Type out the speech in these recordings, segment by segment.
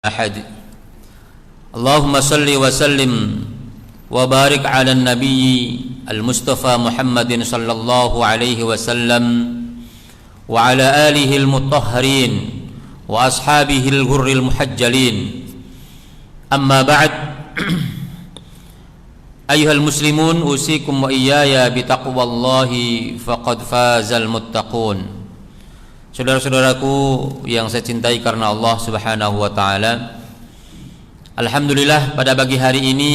أحد اللهم صل وسلم وبارك على النبي المصطفى محمد صلى الله عليه وسلم وعلى آله المطهرين وأصحابه الغر المحجلين أما بعد أيها المسلمون أوصيكم وإياي بتقوى الله فقد فاز المتقون. Saudara-saudaraku yang saya cintai karena Allah Subhanahu wa taala, alhamdulillah pada pagi hari ini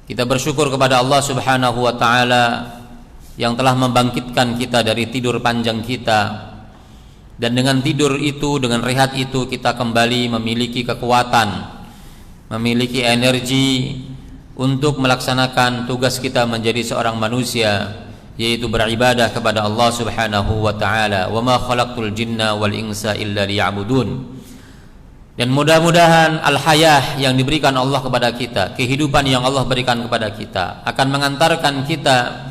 kita bersyukur kepada Allah Subhanahu wa taala yang telah membangkitkan kita dari tidur panjang kita, dan dengan tidur itu, dengan rehat itu, kita kembali memiliki kekuatan, memiliki energi untuk melaksanakan tugas kita menjadi seorang manusia, yaitu beribadah kepada Allah Subhanahu wa taala. Wa ma khalaqtul jinna wal insa illa liya'budun. Dan mudah-mudahan al-hayah yang diberikan Allah kepada kita, kehidupan yang Allah berikan kepada kita, akan mengantarkan kita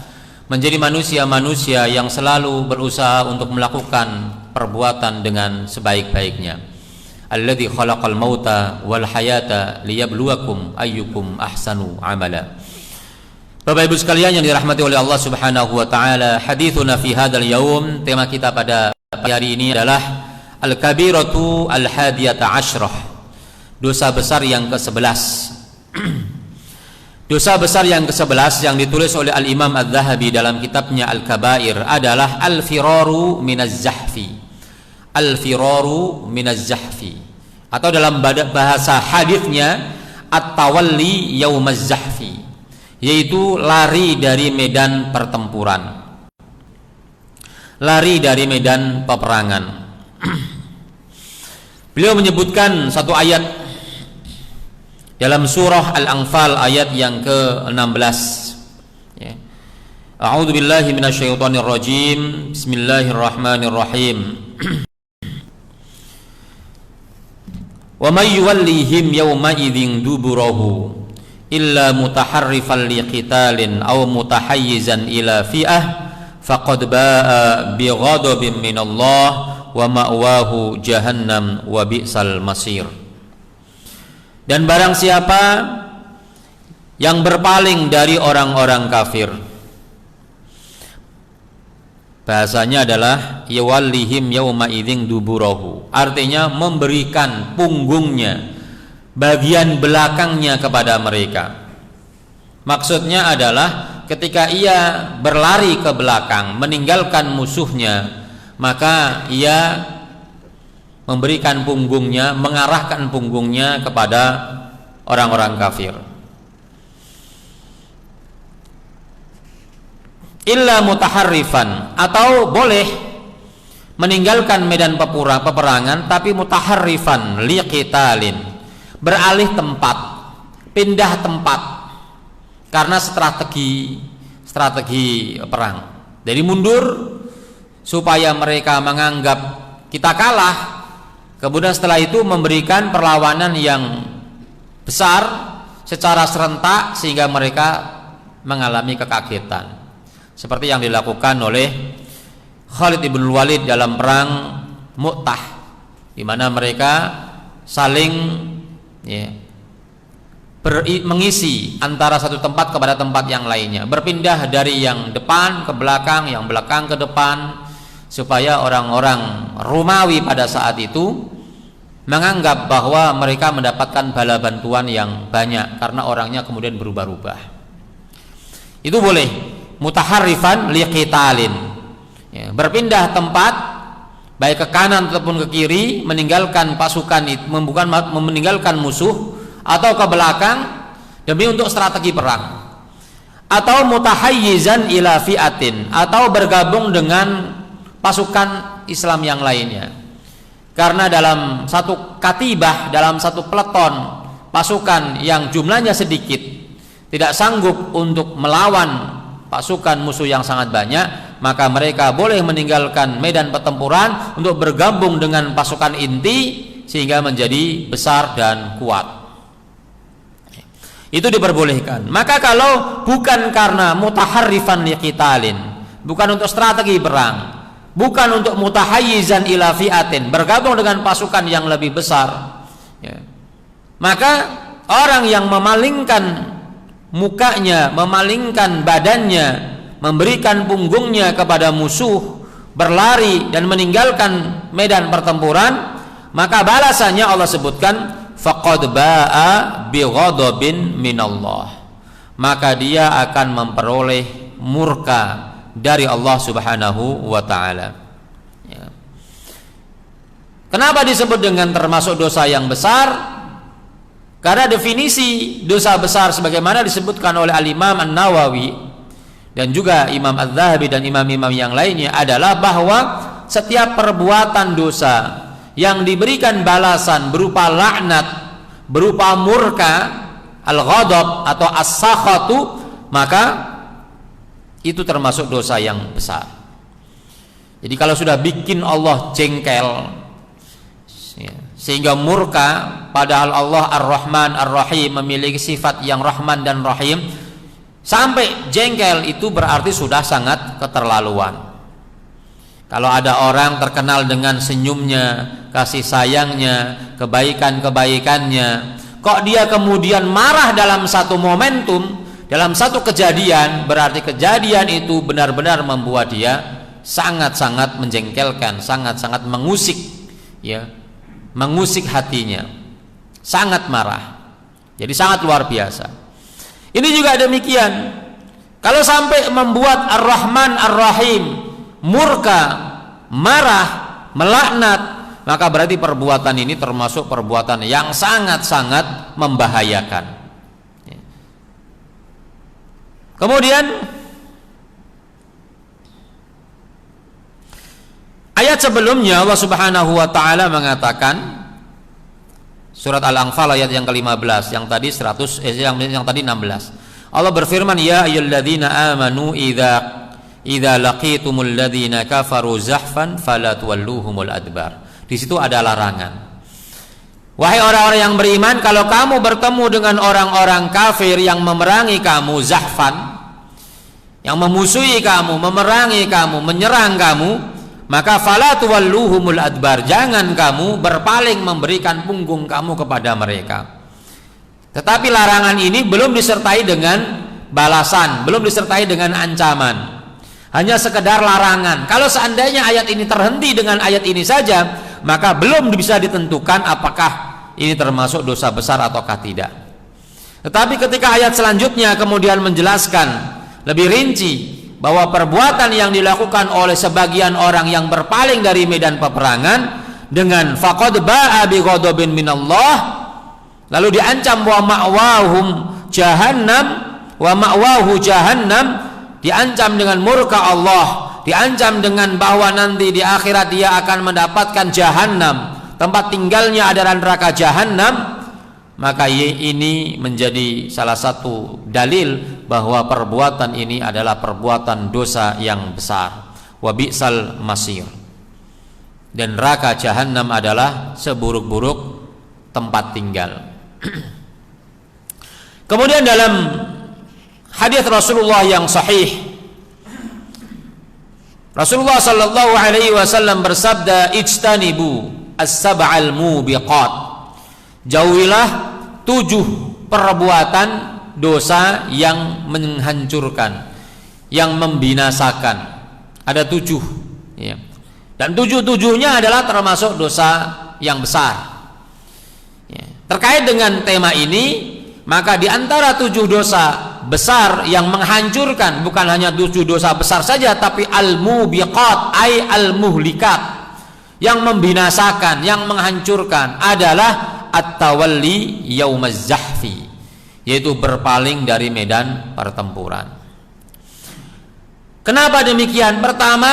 menjadi manusia-manusia yang selalu berusaha untuk melakukan perbuatan dengan sebaik-baiknya. Alladzi khalaqal mauta wal hayata liyabluwakum ayyukum ahsanu amala. Bapak Ibu sekalian yang dirahmati oleh Allah Subhanahu wa taala, hadithuna fi hadzal yaum, tema kita pada pagi hari ini adalah al-kabiratu al-hadiyata asyrah, dosa besar yang ke-11. Dosa besar yang ke-11 yang ditulis oleh Al-Imam Adz-Dzahabi dalam kitabnya Al-Kabair adalah al-firaru minaz zahfi. Al-firaru minaz zahfi, atau dalam bahasa hadisnya at-tawalli yaumaz zahfi, yaitu lari dari medan pertempuran, lari dari medan peperangan. Beliau menyebutkan satu ayat dalam surah Al-Anfal ayat yang ke-16. A'udzu billahi minasyaitonir rajim. Bismillahirrahmanirrahim. Wa may yuwallihim yawma idzin duburahu illa mutaharrifan liqitalin aw mutahayyizan ila fi'ah faqad ba'a bighadabin minallah wa ma'wahu jahannam wa bi'sal masir. Dan barang siapa yang berpaling dari orang-orang kafir, bahasanya adalah yawallihim yawma idzin duburahu, artinya memberikan punggungnya, bagian belakangnya kepada mereka. Maksudnya adalah ketika ia berlari ke belakang meninggalkan musuhnya, maka ia memberikan punggungnya, mengarahkan punggungnya kepada orang-orang kafir. Illa mutaharrifan, atau boleh meninggalkan medan peperangan tapi mutaharrifan liqitalin, beralih tempat, pindah tempat karena strategi perang. Jadi mundur supaya mereka menganggap kita kalah, kemudian setelah itu memberikan perlawanan yang besar secara serentak sehingga mereka mengalami kekagetan, seperti yang dilakukan oleh Khalid ibn Walid dalam perang Mu'tah, di mana mereka saling mengisi antara satu tempat kepada tempat yang lainnya, berpindah dari yang depan ke belakang, yang belakang ke depan, supaya orang-orang Romawi pada saat itu menganggap bahwa mereka mendapatkan bala bantuan yang banyak karena orangnya kemudian berubah-ubah. Itu boleh mutaharrifan liqitalin, berpindah tempat baik ke kanan ataupun ke kiri, meninggalkan pasukan itu, meninggalkan musuh, atau ke belakang demi untuk strategi perang, atau mutahayyizan ila fi'atin, atau bergabung dengan pasukan Islam yang lainnya. Karena dalam satu katibah, dalam satu peleton pasukan yang jumlahnya sedikit, tidak sanggup untuk melawan pasukan musuh yang sangat banyak, maka mereka boleh meninggalkan medan pertempuran untuk bergabung dengan pasukan inti sehingga menjadi besar dan kuat. Itu diperbolehkan. Maka kalau bukan karena mutaharrifan liqitalin, bukan untuk strategi perang, bukan untuk mutahayyizan ila fi'atin, bergabung dengan pasukan yang lebih besar, Ya. Maka orang yang memalingkan mukanya, memalingkan badannya, memberikan punggungnya kepada musuh, berlari dan meninggalkan medan pertempuran, maka balasannya Allah sebutkan faqad ba'a bi ghadabin minallah, maka dia akan memperoleh murka dari Allah Subhanahu wa taala. Ya. Kenapa disebut dengan termasuk dosa yang besar? Karena definisi dosa besar sebagaimana disebutkan oleh Al-Imam An-Nawawi dan juga Imam Az-Zahabi dan imam-imam yang lainnya adalah bahwa setiap perbuatan dosa yang diberikan balasan berupa laknat, berupa murka, al-ghadab atau as-sakhatu, maka itu termasuk dosa yang besar. Jadi kalau sudah bikin Allah jengkel sehingga murka, padahal Allah Ar-Rahman Ar-Rahim, memiliki sifat yang Rahman dan Rahim, sampai jengkel, itu berarti sudah sangat keterlaluan. Kalau ada orang terkenal dengan senyumnya, kasih sayangnya, kebaikan-kebaikannya, kok dia kemudian marah dalam satu momentum, dalam satu kejadian, berarti kejadian itu benar-benar membuat dia sangat-sangat menjengkelkan, sangat-sangat mengusik, ya, mengusik hatinya, sangat marah. Jadi sangat luar biasa. Ini juga demikian. Kalau sampai membuat Ar-Rahman Ar-Rahim murka, marah, melaknat, maka berarti perbuatan ini termasuk perbuatan yang sangat-sangat membahayakan. Kemudian ayat sebelumnya Allah Subhanahu wa taala mengatakan, surat Al-Anfal ayat yang ke-15, yang tadi 100 yang tadi 16. Allah berfirman, ya ayyuhalladzina amanu idza laqitumul ladzina kafaru zahfan fala tuwalluhumul adbar. Di situ ada larangan. Wahai orang-orang yang beriman, kalau kamu bertemu dengan orang-orang kafir yang memerangi kamu zahfan, yang memusuhi kamu, memerangi kamu, menyerang kamu, maka fala tuwalluhumul adbar, jangan kamu berpaling memberikan punggung kamu kepada mereka. Tetapi larangan ini belum disertai dengan balasan, belum disertai dengan ancaman. Hanya sekedar larangan. Kalau seandainya ayat ini terhenti dengan ayat ini saja, maka belum bisa ditentukan apakah ini termasuk dosa besar ataukah tidak. Tetapi ketika ayat selanjutnya kemudian menjelaskan lebih rinci bahwa perbuatan yang dilakukan oleh sebagian orang yang berpaling dari medan peperangan dengan faqad ba'a bi ghadabin minallah, lalu diancam wa ma'wahum jahannam, wa ma'wahu jahannam, diancam dengan murka Allah, diancam dengan bahwa nanti di akhirat dia akan mendapatkan jahannam, tempat tinggalnya adalah neraka jahannam. Maka ini menjadi salah satu dalil bahwa perbuatan ini adalah perbuatan dosa yang besar. Wa bi'sal masir. Dan neraka jahannam adalah seburuk-buruk tempat tinggal. Kemudian dalam hadis Rasulullah yang sahih, Rasulullah sallallahu alaihi wasallam bersabda, ijtanibu as-sab'al mubiqat. Jauhilah 7 perbuatan dosa yang menghancurkan, yang membinasakan. Ada 7, ya. Dan 7-7-nya adalah termasuk dosa yang besar. Ya. Terkait dengan tema ini, maka di antara 7 dosa besar yang menghancurkan, bukan hanya 7 dosa besar saja, tapi al-mubiqat, ay al-muhlikat, yang membinasakan, yang menghancurkan adalah at-tawalli yaumaz zahfi, yaitu berpaling dari medan pertempuran. Kenapa demikian? Pertama,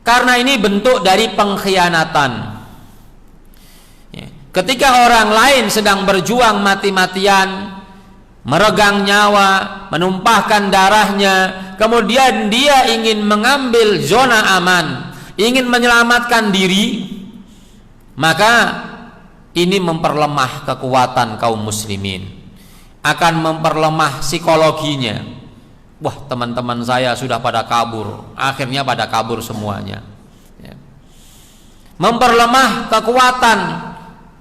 karena ini bentuk dari pengkhianatan. Ketika orang lain sedang berjuang mati-matian, meregang nyawa, menumpahkan darahnya, kemudian dia ingin mengambil zona aman, ingin menyelamatkan diri, maka ini memperlemah kekuatan kaum muslimin, akan memperlemah psikologinya. Wah, teman-teman saya sudah pada kabur, akhirnya pada kabur semuanya. Memperlemah kekuatan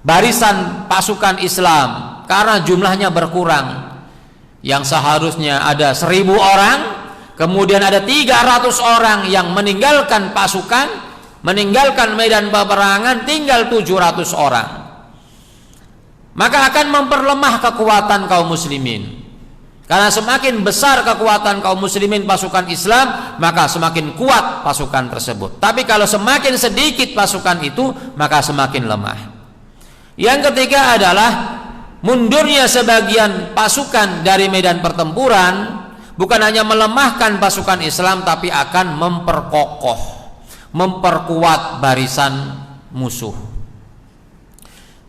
barisan pasukan Islam karena jumlahnya berkurang. Yang seharusnya ada 1000 orang, kemudian ada 300 orang yang meninggalkan pasukan, meninggalkan medan peperangan, tinggal 700 orang. Maka akan memperlemah kekuatan kaum muslimin. Karena semakin besar kekuatan kaum muslimin pasukan Islam, maka semakin kuat pasukan tersebut. Tapi kalau semakin sedikit pasukan itu, maka semakin lemah. Yang ketiga adalah mundurnya sebagian pasukan dari medan pertempuran bukan hanya melemahkan pasukan Islam, tapi akan memperkokoh, memperkuat barisan musuh.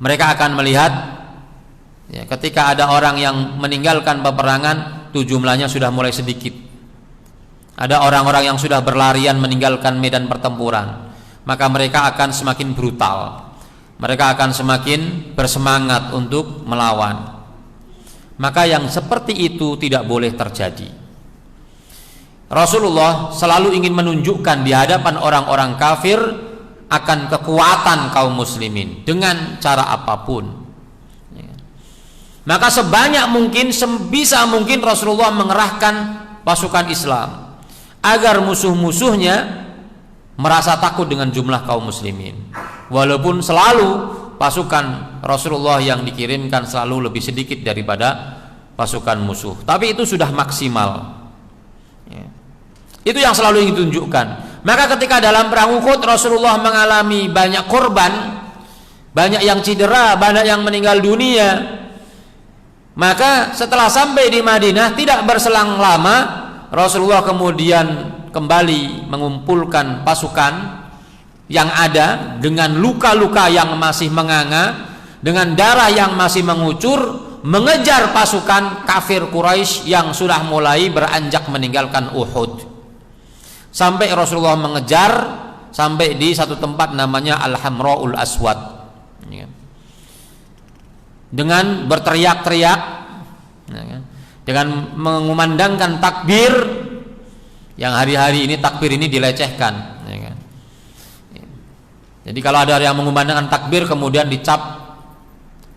Mereka akan melihat, ya, ketika ada orang yang meninggalkan peperangan, itu jumlahnya sudah mulai sedikit. Ada orang-orang yang sudah berlarian meninggalkan medan pertempuran, maka mereka akan semakin brutal. Mereka akan semakin bersemangat untuk melawan. Maka yang seperti itu tidak boleh terjadi. Rasulullah selalu ingin menunjukkan di hadapan orang-orang kafir akan kekuatan kaum muslimin dengan cara apapun. Maka sebanyak mungkin, sebisa mungkin Rasulullah mengerahkan pasukan Islam agar musuh-musuhnya merasa takut dengan jumlah kaum muslimin. Walaupun selalu pasukan Rasulullah yang dikirimkan selalu lebih sedikit daripada pasukan musuh, tapi itu sudah maksimal. Itu yang selalu ingin ditunjukkan. Maka ketika dalam perang Uhud Rasulullah mengalami banyak korban, banyak yang cedera, banyak yang meninggal dunia. Maka setelah sampai di Madinah tidak berselang lama, Rasulullah kemudian kembali mengumpulkan pasukan yang ada dengan luka-luka yang masih menganga, dengan darah yang masih mengucur, mengejar pasukan kafir Quraisy yang sudah mulai beranjak meninggalkan Uhud. Sampai Rasulullah mengejar sampai di satu tempat namanya Al-Hamra'ul Aswad, dengan berteriak-teriak, dengan mengumandangkan takbir, yang hari-hari ini takbir ini dilecehkan. Jadi kalau ada yang mengumandangkan takbir kemudian dicap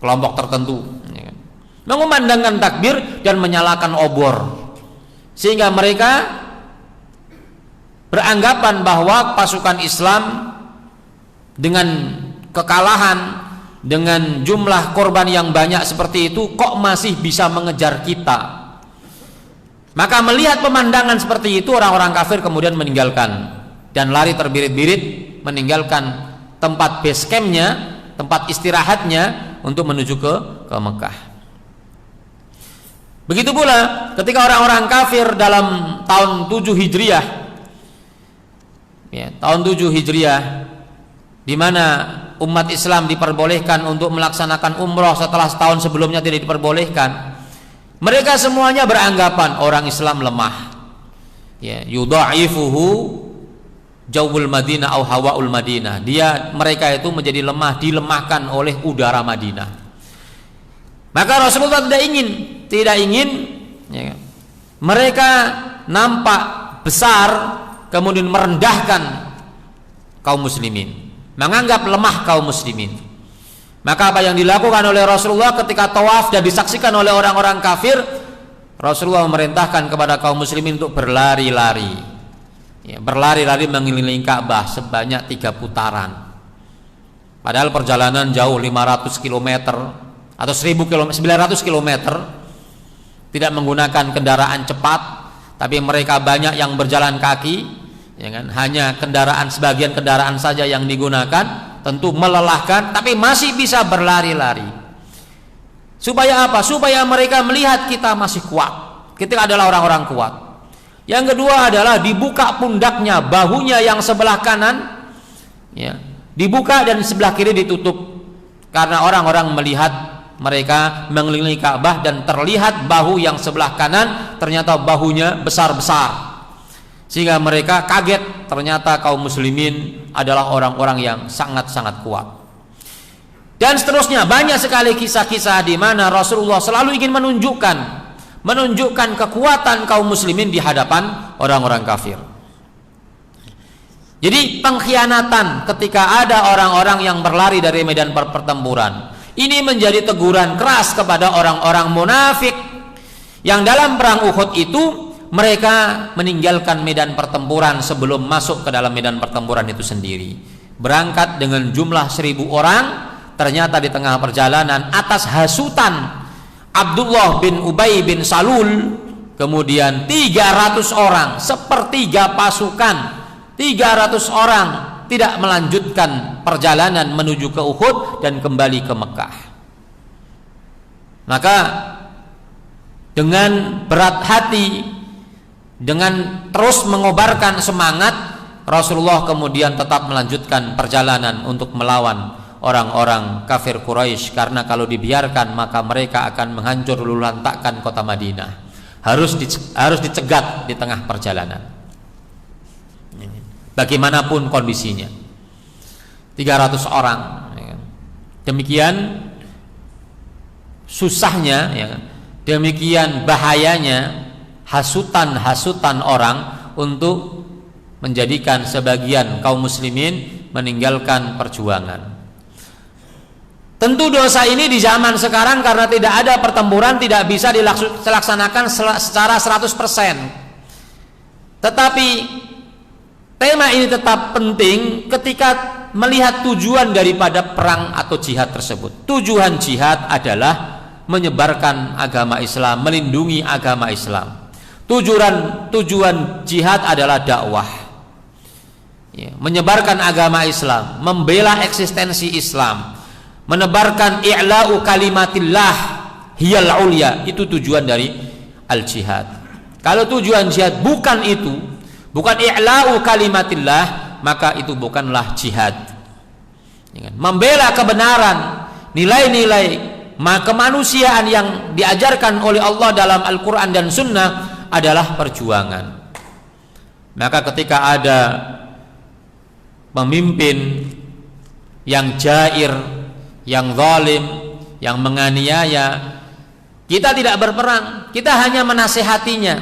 kelompok tertentu, mengumandangkan takbir dan menyalakan obor, sehingga mereka beranggapan bahwa pasukan Islam dengan kekalahan, dengan jumlah korban yang banyak seperti itu, kok masih bisa mengejar kita. Maka melihat pemandangan seperti itu, orang-orang kafir kemudian meninggalkan dan lari terbirit-birit meninggalkan tempat base campnya, tempat istirahatnya untuk menuju ke Mekah. Begitu pula ketika orang-orang kafir dalam tahun 7 Hijriah, tahun 7 Hijriah, di mana umat Islam diperbolehkan untuk melaksanakan umroh setelah setahun sebelumnya tidak diperbolehkan. Mereka semuanya beranggapan orang Islam lemah. Yudha'ifuhu jawul Madinah au hawaul Madinah. Mereka itu menjadi lemah, dilemahkan oleh udara Madinah. Maka Rasulullah tidak ingin mereka nampak besar kemudian merendahkan kaum muslimin, menganggap lemah kaum muslimin. Maka apa yang dilakukan oleh Rasulullah ketika tawaf dan disaksikan oleh orang-orang kafir, Rasulullah memerintahkan kepada kaum muslimin untuk berlari-lari. Berlari-lari mengelilingi Ka'bah sebanyak 3 putaran. Padahal perjalanan jauh 500 km atau 900 km, tidak menggunakan kendaraan cepat, tapi mereka banyak yang berjalan kaki, hanya sebagian kendaraan saja yang digunakan, tentu melelahkan, tapi masih bisa berlari-lari. Supaya apa? Supaya mereka melihat kita masih kuat, kita adalah orang-orang kuat. Yang kedua adalah dibuka pundaknya, bahunya yang sebelah kanan dibuka dan sebelah kiri ditutup, karena orang-orang melihat mereka mengelilingi Ka'bah dan terlihat bahu yang sebelah kanan ternyata bahunya besar-besar, sehingga mereka kaget, ternyata kaum muslimin adalah orang-orang yang sangat-sangat kuat. Dan seterusnya, banyak sekali kisah-kisah di mana Rasulullah selalu ingin menunjukkan kekuatan kaum muslimin di hadapan orang-orang kafir. Jadi pengkhianatan ketika ada orang-orang yang berlari dari medan pertempuran, ini menjadi teguran keras kepada orang-orang munafik yang dalam perang Uhud itu mereka meninggalkan medan pertempuran sebelum masuk ke dalam medan pertempuran itu sendiri. Berangkat dengan jumlah 1.000 orang, ternyata di tengah perjalanan atas hasutan Abdullah bin Ubay bin Salul, kemudian 300 orang, sepertiga pasukan 300 orang tidak melanjutkan perjalanan menuju ke Uhud dan kembali ke Mekah. Maka dengan berat hati, dengan terus mengobarkan semangat, Rasulullah kemudian tetap melanjutkan perjalanan untuk melawan orang-orang kafir Quraisy, karena kalau dibiarkan maka mereka akan menghancur luluh lantakkan kota Madinah. Harus dicegat di tengah perjalanan. Bagaimanapun kondisinya, 300 orang. Demikian susahnya, demikian bahayanya hasutan orang untuk menjadikan sebagian kaum muslimin meninggalkan perjuangan. Tentu dosa ini di zaman sekarang karena tidak ada pertempuran tidak bisa dilaksanakan secara 100%. Tetapi tema ini tetap penting ketika melihat tujuan daripada perang atau jihad tersebut. Tujuan jihad adalah menyebarkan agama Islam, melindungi agama Islam. Tujuan jihad adalah dakwah, menyebarkan agama Islam, membela eksistensi Islam, menebarkan i'la'u kalimatillah hiyal ulya. Itu tujuan dari al-jihad. Kalau tujuan jihad bukan itu, bukan i'la'u kalimatillah, maka itu bukanlah jihad. Membela kebenaran, nilai-nilai kemanusiaan yang diajarkan oleh Allah dalam Al-Quran dan Sunnah adalah perjuangan. Maka ketika ada pemimpin yang jair, yang zalim, yang menganiaya, kita tidak berperang, kita hanya menasihatinya.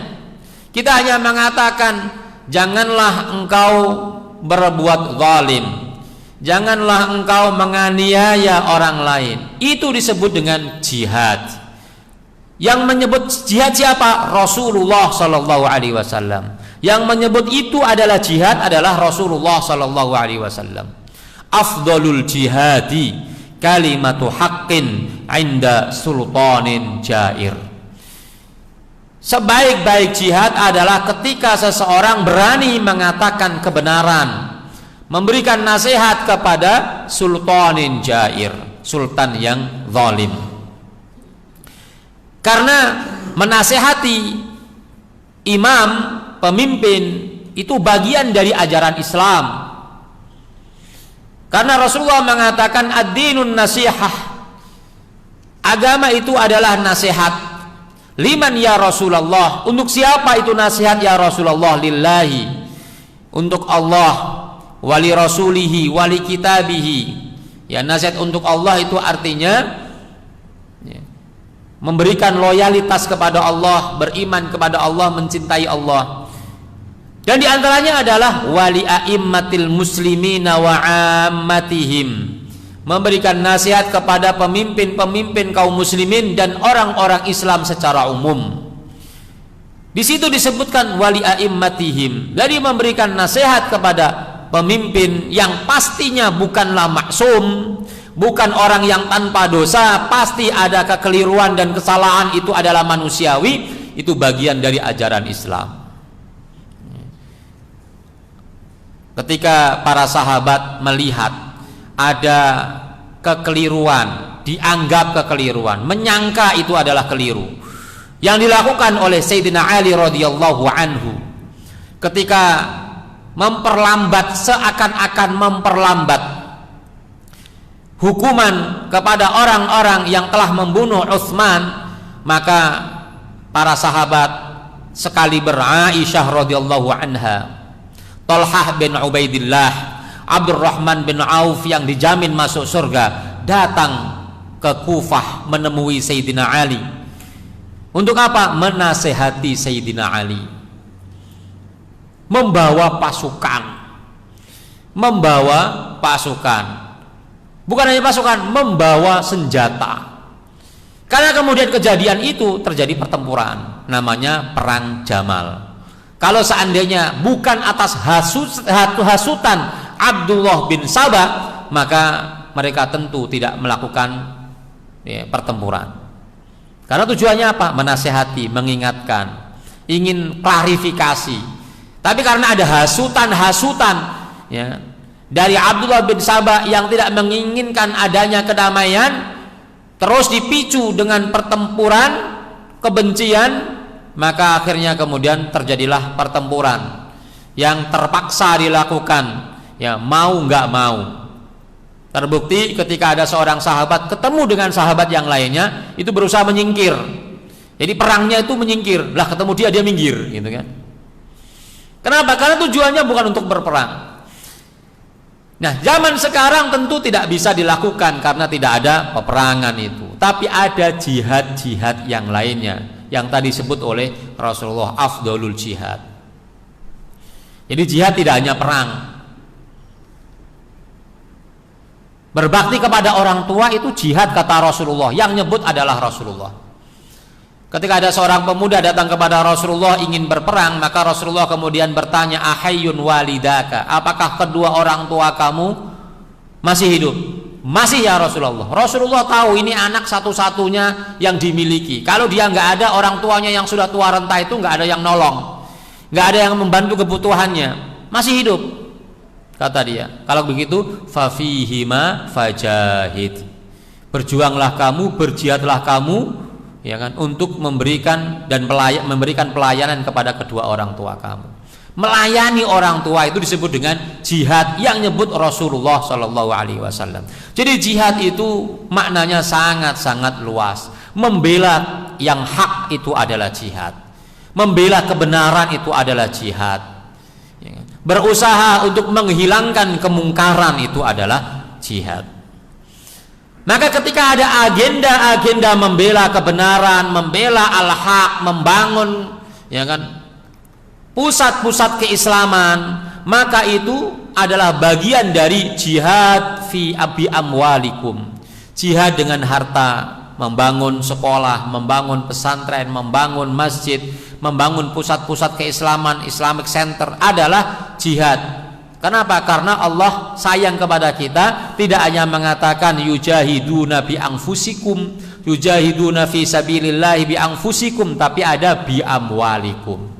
Kita hanya mengatakan, janganlah engkau berbuat zalim, janganlah engkau menganiaya orang lain. Itu disebut dengan jihad. Yang menyebut jihad siapa? Rasulullah sallallahu alaihi wasallam. Yang menyebut itu adalah jihad adalah Rasulullah sallallahu alaihi wasallam. Afdalul jihadi kalimatu haqqin 'inda sultanin jair. Sebaik-baik jihad adalah ketika seseorang berani mengatakan kebenaran, memberikan nasihat kepada sultanin jair, sultan yang zalim. Karena menasihati imam, pemimpin, itu bagian dari ajaran Islam. Karena Rasulullah mengatakan ad-dinun nasihah, agama itu adalah nasihat. Liman ya Rasulullah, untuk siapa itu nasihat ya Rasulullah? Lillahi, untuk Allah, wali rasulihi, wali kitabihi. Ya, nasihat untuk Allah itu artinya memberikan loyalitas kepada Allah, beriman kepada Allah, mencintai Allah. Dan diantaranya adalah wali a'immatil muslimina wa ammatihim, memberikan nasihat kepada pemimpin-pemimpin kaum muslimin dan orang-orang Islam secara umum. Di situ disebutkan wali a'immatihim, jadi memberikan nasihat kepada pemimpin yang pastinya bukanlah maksum, bukan orang yang tanpa dosa, pasti ada kekeliruan dan kesalahan, itu adalah manusiawi, itu bagian dari ajaran Islam. Ketika para sahabat melihat ada kekeliruan, dianggap kekeliruan, menyangka itu adalah keliru yang dilakukan oleh Sayyidina Ali radhiyallahu anhu, ketika memperlambat, seakan-akan memperlambat hukuman kepada orang-orang yang telah membunuh Utsman, maka para sahabat sekali Aisyah radhiyallahu anha, Talhah bin Ubaidillah, Abdurrahman bin Auf yang dijamin masuk surga, datang ke Kufah menemui Sayyidina Ali. Untuk apa? Menasehati Sayyidina Ali, membawa pasukan, membawa pasukan. Bukan hanya pasukan, membawa senjata. Karena kemudian kejadian itu terjadi pertempuran, namanya perang Jamal. Kalau seandainya bukan atas hasutan Abdullah bin Sabah, maka mereka tentu tidak melakukan pertempuran. Karena tujuannya apa? Menasihati, mengingatkan, ingin klarifikasi. Tapi karena ada hasutan ya, dari Abdullah bin Sabah yang tidak menginginkan adanya kedamaian, terus dipicu dengan pertempuran kebencian, maka akhirnya kemudian terjadilah pertempuran yang terpaksa dilakukan, ya mau nggak mau. Terbukti ketika ada seorang sahabat ketemu dengan sahabat yang lainnya, itu berusaha menyingkir. Jadi perangnya itu menyingkir, lah ketemu dia minggir, gitu kan? Kenapa? Karena tujuannya bukan untuk berperang. Nah, zaman sekarang tentu tidak bisa dilakukan karena tidak ada peperangan itu. Tapi ada jihad-jihad yang lainnya yang tadi disebut oleh Rasulullah, afdolul jihad. Jadi jihad tidak hanya perang. Berbakti kepada orang tua itu jihad, kata Rasulullah. Yang nyebut adalah Rasulullah. Ketika ada seorang pemuda datang kepada Rasulullah ingin berperang, maka Rasulullah kemudian bertanya, ahayyun walidaka, apakah kedua orang tua kamu masih hidup? Masih ya Rasulullah. Rasulullah tahu ini anak satu-satunya yang dimiliki. Kalau dia nggak ada, orang tuanya yang sudah tua renta itu nggak ada yang nolong, nggak ada yang membantu kebutuhannya, masih hidup. Kata dia, kalau begitu fafihima fajahid, berjuanglah kamu, berjihadlah kamu, ya kan, untuk memberikan dan memberikan pelayanan kepada kedua orang tua kamu. Melayani orang tua itu disebut dengan jihad yang nyebut Rasulullah Shallallahu Alaihi Wasallam. Jadi jihad itu maknanya sangat-sangat luas. Membela yang hak itu adalah jihad. Membela kebenaran itu adalah jihad. Berusaha untuk menghilangkan kemungkaran itu adalah jihad. Maka ketika ada agenda-agenda membela kebenaran, membela al-haq, membangun, ya kan, pusat-pusat keislaman, maka itu adalah bagian dari jihad fi abi amwalikum. Jihad dengan harta, membangun sekolah, membangun pesantren, membangun masjid, membangun pusat-pusat keislaman, Islamic Center adalah jihad. Kenapa? Karena Allah sayang kepada kita, tidak hanya mengatakan yujahiduna bi anfusikum, yujahiduna fi sabilillahi bi anfusikum, tapi ada bi amwalikum,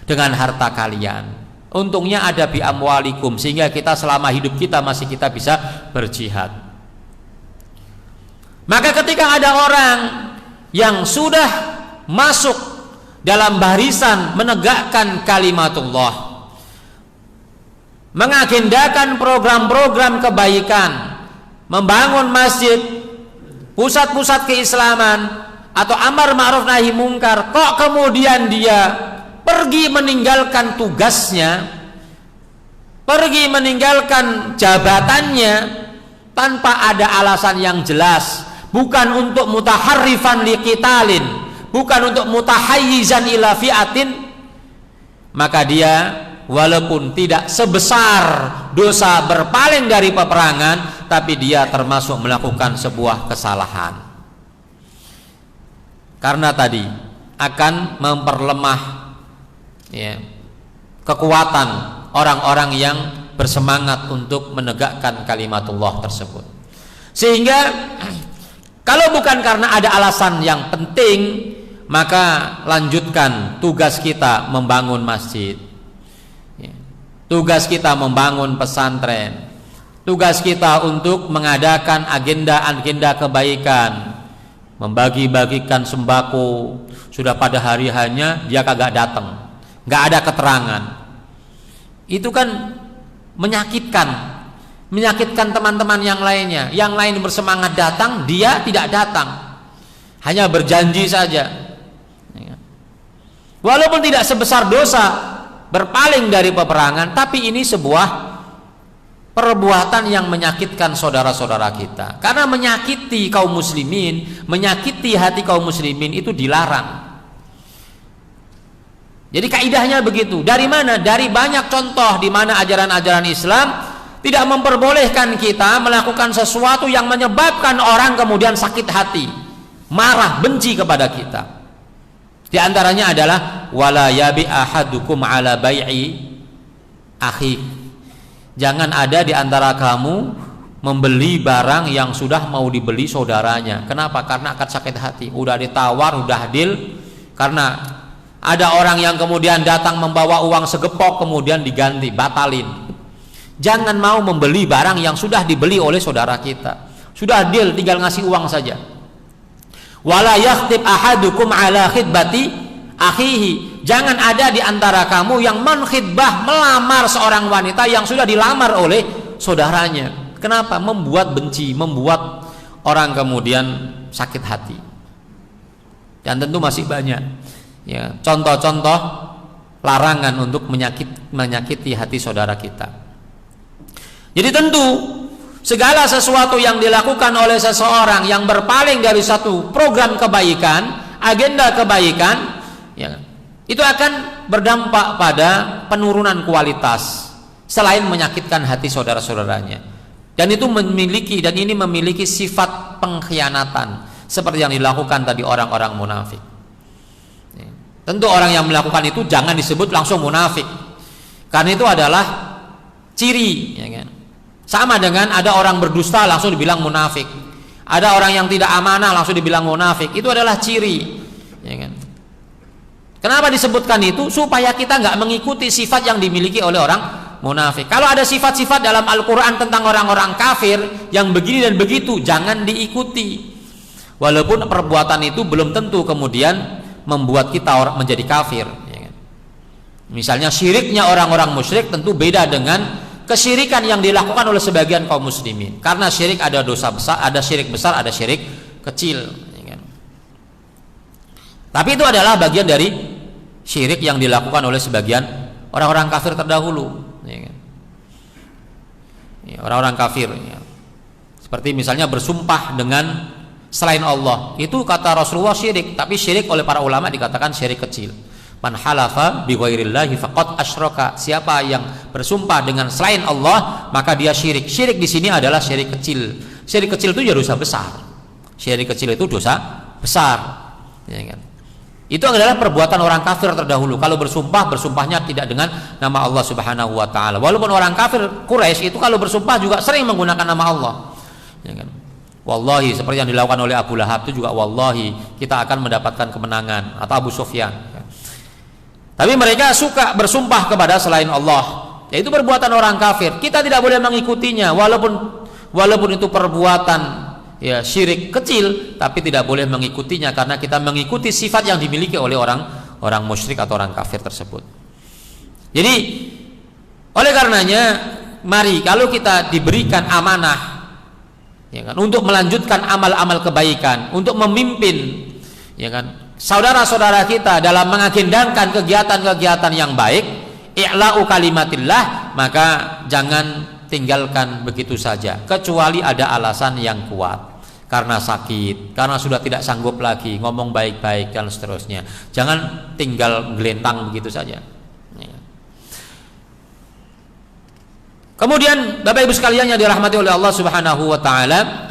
dengan harta kalian. Untungnya ada bi amwalikum, sehingga kita selama hidup kita masih kita bisa berjihad. Maka ketika ada orang yang sudah masuk dalam barisan menegakkan kalimatullah, mengagendakan program-program kebaikan, membangun masjid, pusat-pusat keislaman, atau amar ma'ruf nahi mungkar, kok kemudian dia pergi meninggalkan tugasnya, pergi meninggalkan jabatannya tanpa ada alasan yang jelas, bukan untuk mutaharrifan liqitalin, bukan untuk mutahayyizan ila fi'atin, maka dia walaupun tidak sebesar dosa berpaling dari peperangan, tapi dia termasuk melakukan sebuah kesalahan. Karena tadi akan memperlemah, ya, kekuatan orang-orang yang bersemangat untuk menegakkan kalimatullah tersebut. Sehingga kalau bukan karena ada alasan yang penting, maka lanjutkan tugas kita membangun masjid, tugas kita membangun pesantren, tugas kita untuk mengadakan agenda-agenda kebaikan, membagi-bagikan sembako, sudah pada hari hanya dia kagak datang, nggak ada keterangan. Itu kan menyakitkan teman-teman yang lainnya. Yang lain bersemangat datang, dia tidak datang, hanya berjanji saja. Walaupun tidak sebesar dosa berpaling dari peperangan, tapi ini sebuah perbuatan yang menyakitkan saudara-saudara kita. Karena menyakiti kaum muslimin, menyakiti hati kaum muslimin itu dilarang. Jadi kaidahnya begitu. Dari mana? Dari banyak contoh di mana ajaran-ajaran Islam tidak memperbolehkan kita melakukan sesuatu yang menyebabkan orang kemudian sakit hati, marah, benci kepada kita. Di antaranya adalah wala yabi ahadukum ala bai'i akhi. Jangan ada di antara kamu membeli barang yang sudah mau dibeli saudaranya. Kenapa? Karena akan sakit hati. Udah ditawar, udah deal, karena ada orang yang kemudian datang membawa uang segepok kemudian diganti, batalin. Jangan mau membeli barang yang sudah dibeli oleh saudara kita. Sudah deal, tinggal ngasih uang saja. Wala yakhtib ahadukum ala khidbati akhihi. Jangan ada di antara kamu yang menkhidbah, melamar seorang wanita yang sudah dilamar oleh saudaranya. Kenapa? Membuat benci, membuat orang kemudian sakit hati. Dan tentu masih banyak ya contoh-contoh larangan untuk menyakiti hati saudara kita. Jadi tentu segala sesuatu yang dilakukan oleh seseorang yang berpaling dari satu program kebaikan, agenda kebaikan, ya, itu akan berdampak pada penurunan kualitas selain menyakitkan hati saudara-saudaranya. Dan itu memiliki sifat pengkhianatan seperti yang dilakukan tadi orang-orang munafik. Ya. Tentu orang yang melakukan itu jangan disebut langsung munafik, karena itu adalah ciri, ya kan? Sama dengan ada orang berdusta langsung dibilang munafik, ada orang yang tidak amanah langsung dibilang munafik. Itu adalah ciri, ya kan? Kenapa disebutkan itu? Supaya kita nggak mengikuti sifat yang dimiliki oleh orang munafik. Kalau ada sifat-sifat dalam Al-Quran tentang orang-orang kafir yang begini dan begitu, jangan diikuti. Walaupun perbuatan itu belum tentu kemudian membuat kita menjadi kafir, ya kan? Misalnya syiriknya orang-orang musyrik tentu beda dengan kesyirikan yang dilakukan oleh sebagian kaum muslimin. Karena syirik ada dosa besar, ada syirik besar, ada syirik kecil, ya kan? Tapi itu adalah bagian dari syirik yang dilakukan oleh sebagian orang-orang kafir terdahulu, ya kan? Ya, orang-orang kafir, ya. Seperti misalnya bersumpah dengan selain Allah, itu kata Rasulullah syirik, tapi syirik oleh para ulama dikatakan syirik kecil. Man halafa bi ghairillahi faqad asyraka. Siapa yang bersumpah dengan selain Allah, maka dia syirik. Syirik di sini adalah syirik kecil. Syirik kecil itu ya dosa besar. Syirik kecil itu dosa besar, ya kan? Itu adalah perbuatan orang kafir terdahulu. Kalau bersumpahnya tidak dengan nama Allah Subhanahu wa taala. Walaupun orang kafir Quraisy itu kalau bersumpah juga sering menggunakan nama Allah, ya kan? Wallahi, seperti yang dilakukan oleh Abu Lahab itu juga wallahi kita akan mendapatkan kemenangan, atau Abu Sufyan. Tapi mereka suka bersumpah kepada selain Allah. Yaitu perbuatan orang kafir. Kita tidak boleh mengikutinya, walaupun itu perbuatan ya syirik kecil, tapi tidak boleh mengikutinya karena kita mengikuti sifat yang dimiliki oleh orang musyrik atau orang kafir tersebut. Jadi oleh karenanya mari kalau kita diberikan amanah, ya kan, untuk melanjutkan amal-amal kebaikan, untuk memimpin, ya kan, saudara-saudara kita dalam mengagendakan kegiatan-kegiatan yang baik, i'la'u kalimatillah, maka jangan tinggalkan begitu saja, kecuali ada alasan yang kuat, karena sakit, karena sudah tidak sanggup lagi ngomong baik-baik dan seterusnya. Jangan tinggal gelentang begitu saja. Kemudian Bapak Ibu sekalian yang dirahmati oleh Allah Subhanahu wa taala,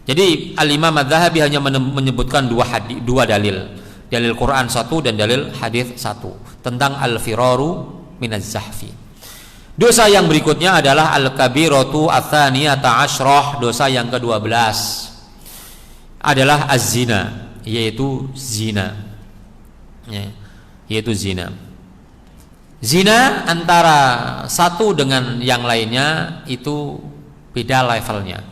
jadi Al-Imam Adz-Dzahabi hanya menyebutkan dua dalil Quran satu dan dalil hadis satu tentang al-firaru minaz zahfi. Dosa yang berikutnya adalah al-kabiratu ats-tsaniyata asyrah, dosa yang ke-12 adalah az-zina, yaitu zina. Yaitu zina. Zina antara satu dengan yang lainnya itu beda levelnya.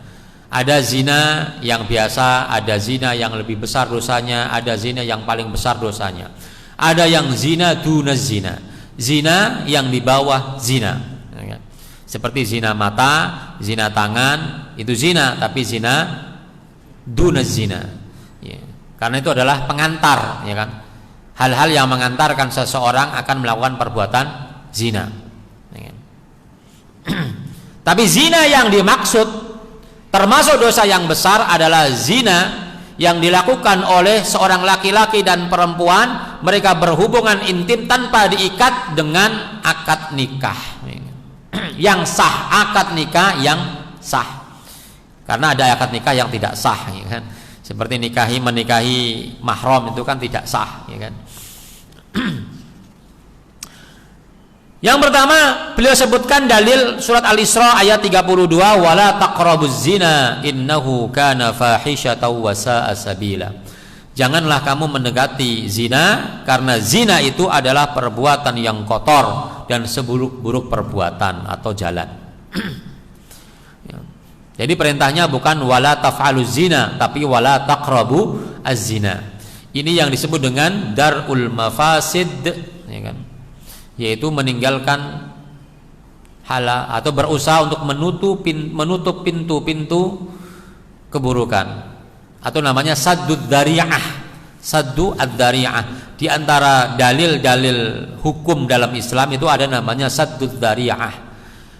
Ada zina yang biasa, ada zina yang lebih besar dosanya, ada zina yang paling besar dosanya. Ada yang zina dunaz zina, zina yang di bawah zina, seperti zina mata, zina tangan, itu zina, tapi zina dunaz zina, ya. Karena itu adalah pengantar, ya kan, hal-hal yang mengantarkan seseorang akan melakukan perbuatan zina, ya kan? Tapi zina yang dimaksud termasuk dosa yang besar adalah zina yang dilakukan oleh seorang laki-laki dan perempuan, mereka berhubungan intim tanpa diikat dengan akad nikah. yang sah, akad nikah yang sah. Karena ada akad nikah yang tidak sah, ya kan? Seperti menikahi mahram itu kan tidak sah, ya kan? Yang pertama beliau sebutkan dalil surat Al-Isra ayat 32, wala taqrabuz zina innahu kana fahisyatan wa sa'a sabila. Janganlah kamu mendekati zina karena zina itu adalah perbuatan yang kotor dan seburuk-buruk perbuatan atau jalan. Jadi perintahnya bukan wala taf'aluz zina tapi wala taqrabu az-zina. Ini yang disebut dengan darul mafasid, ya kan? Yaitu meninggalkan hala atau berusaha untuk menutup pintu-pintu keburukan, atau namanya saddud dzari'ah. Saddu ad-dzari'ah. Di antara dalil-dalil hukum dalam Islam itu ada namanya saddud dzari'ah,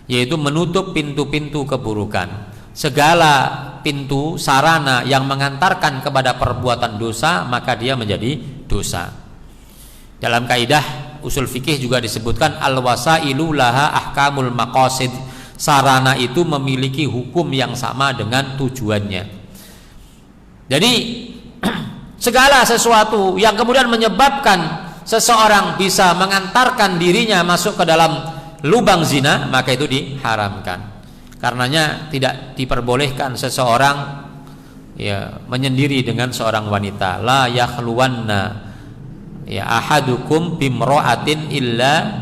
yaitu menutup pintu-pintu keburukan. Segala pintu sarana yang mengantarkan kepada perbuatan dosa maka dia menjadi dosa. Dalam kaidah usul fikih juga disebutkan al-wasailu laha ahkamul maqasid. Sarana itu memiliki hukum yang sama dengan tujuannya. Jadi segala sesuatu yang kemudian menyebabkan seseorang bisa mengantarkan dirinya masuk ke dalam lubang zina, maka itu diharamkan. Karenanya tidak diperbolehkan seseorang menyendiri dengan seorang wanita. La yakhluwanna ahadukum bimra'atin illa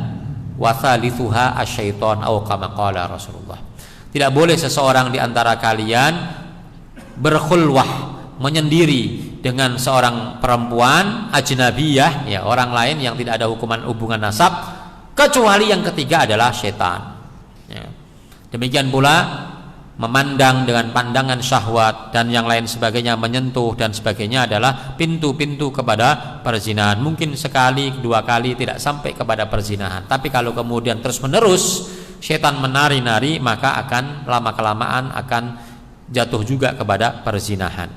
wa thalithuha asyaiton atau kama qala Rasulullah. Tidak boleh seseorang di antara kalian berkhulwah, menyendiri dengan seorang perempuan ajnabiyah, orang lain yang tidak ada hubungan nasab, kecuali yang ketiga adalah setan. Demikian pula memandang dengan pandangan syahwat dan yang lain sebagainya, menyentuh dan sebagainya adalah pintu-pintu kepada perzinahan. Mungkin sekali, dua kali tidak sampai kepada perzinahan, tapi kalau kemudian terus menerus setan menari-nari, maka akan lama-kelamaan akan jatuh juga kepada perzinahan.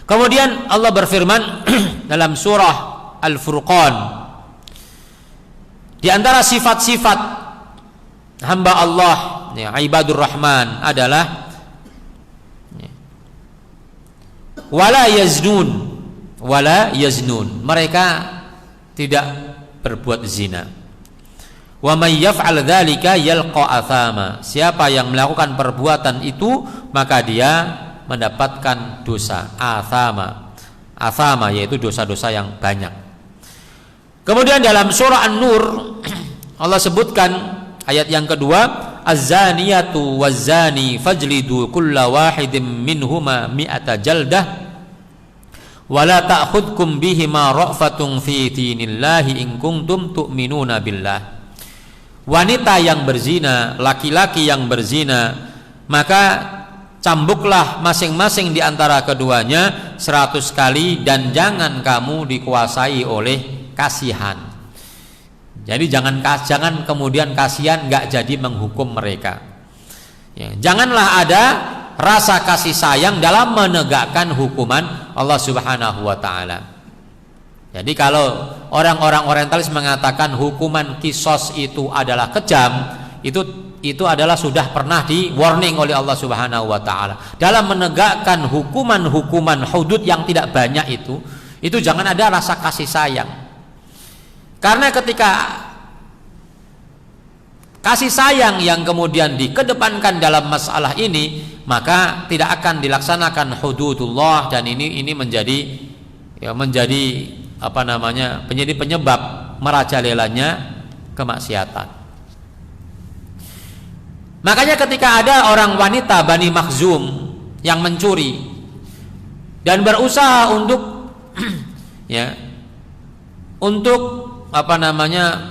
Kemudian Allah berfirman dalam surah Al-Furqan, di antara sifat-sifat hamba Allah ibadur rahman adalah wala yaznun, mereka tidak berbuat zina. Wa may yaf'al dzalika yalqa athama, siapa yang melakukan perbuatan itu maka dia mendapatkan dosa. Athama yaitu dosa-dosa yang banyak. Kemudian dalam surah An-Nur Allah sebutkan ayat yang kedua, az-zaniyatu waz-zani fajlidu kulla wahidin minhuma mi'ata jaldah wa la ta'khudkum bihima ra'fatun fi dinillahi in kuntum tu'minuna billah. Wanita yang berzina, laki-laki yang berzina, maka cambuklah masing-masing di antara keduanya 100 kali dan jangan kamu dikuasai oleh kasihan. Jadi jangan kemudian kasihan nggak jadi menghukum mereka. Janganlah ada rasa kasih sayang dalam menegakkan hukuman Allah Subhanahu wa taala. Jadi kalau orang-orang orientalis mengatakan hukuman kisos itu adalah kejam, itu adalah sudah pernah di warning oleh Allah Subhanahu wa taala. Dalam menegakkan hukuman-hukuman hudud yang tidak banyak itu jangan ada rasa kasih sayang. Karena ketika kasih sayang yang kemudian dikedepankan dalam masalah ini, maka tidak akan dilaksanakan hududullah, dan ini menjadi penyebab merajalelanya kemaksiatan. Makanya ketika ada orang wanita Bani Makhzum yang mencuri dan berusaha untuk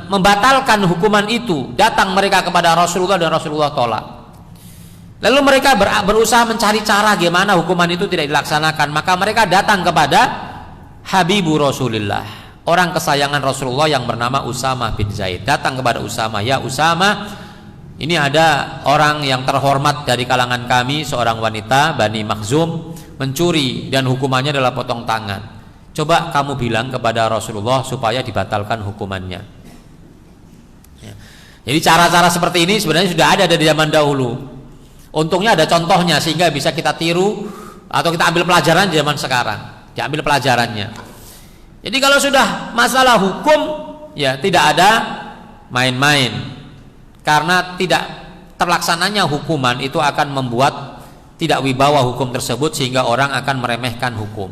membatalkan hukuman itu, datang mereka kepada Rasulullah dan Rasulullah tolak. Lalu mereka berusaha mencari cara gimana hukuman itu tidak dilaksanakan. Maka mereka datang kepada Habibu Rasulullah, orang kesayangan Rasulullah yang bernama Usamah bin Zaid. Datang kepada Usamah, ya Usamah, ini ada orang yang terhormat dari kalangan kami, seorang wanita Bani Makhzum, mencuri dan hukumannya adalah potong tangan. Coba kamu bilang kepada Rasulullah supaya dibatalkan hukumannya. Jadi cara-cara seperti ini sebenarnya sudah ada dari zaman dahulu. Untungnya ada contohnya sehingga bisa kita tiru atau kita ambil pelajaran di zaman sekarang. Diambil pelajarannya. Jadi kalau sudah masalah hukum, ya tidak ada main-main. Karena tidak terlaksananya hukuman itu akan membuat tidak wibawa hukum tersebut sehingga orang akan meremehkan hukum.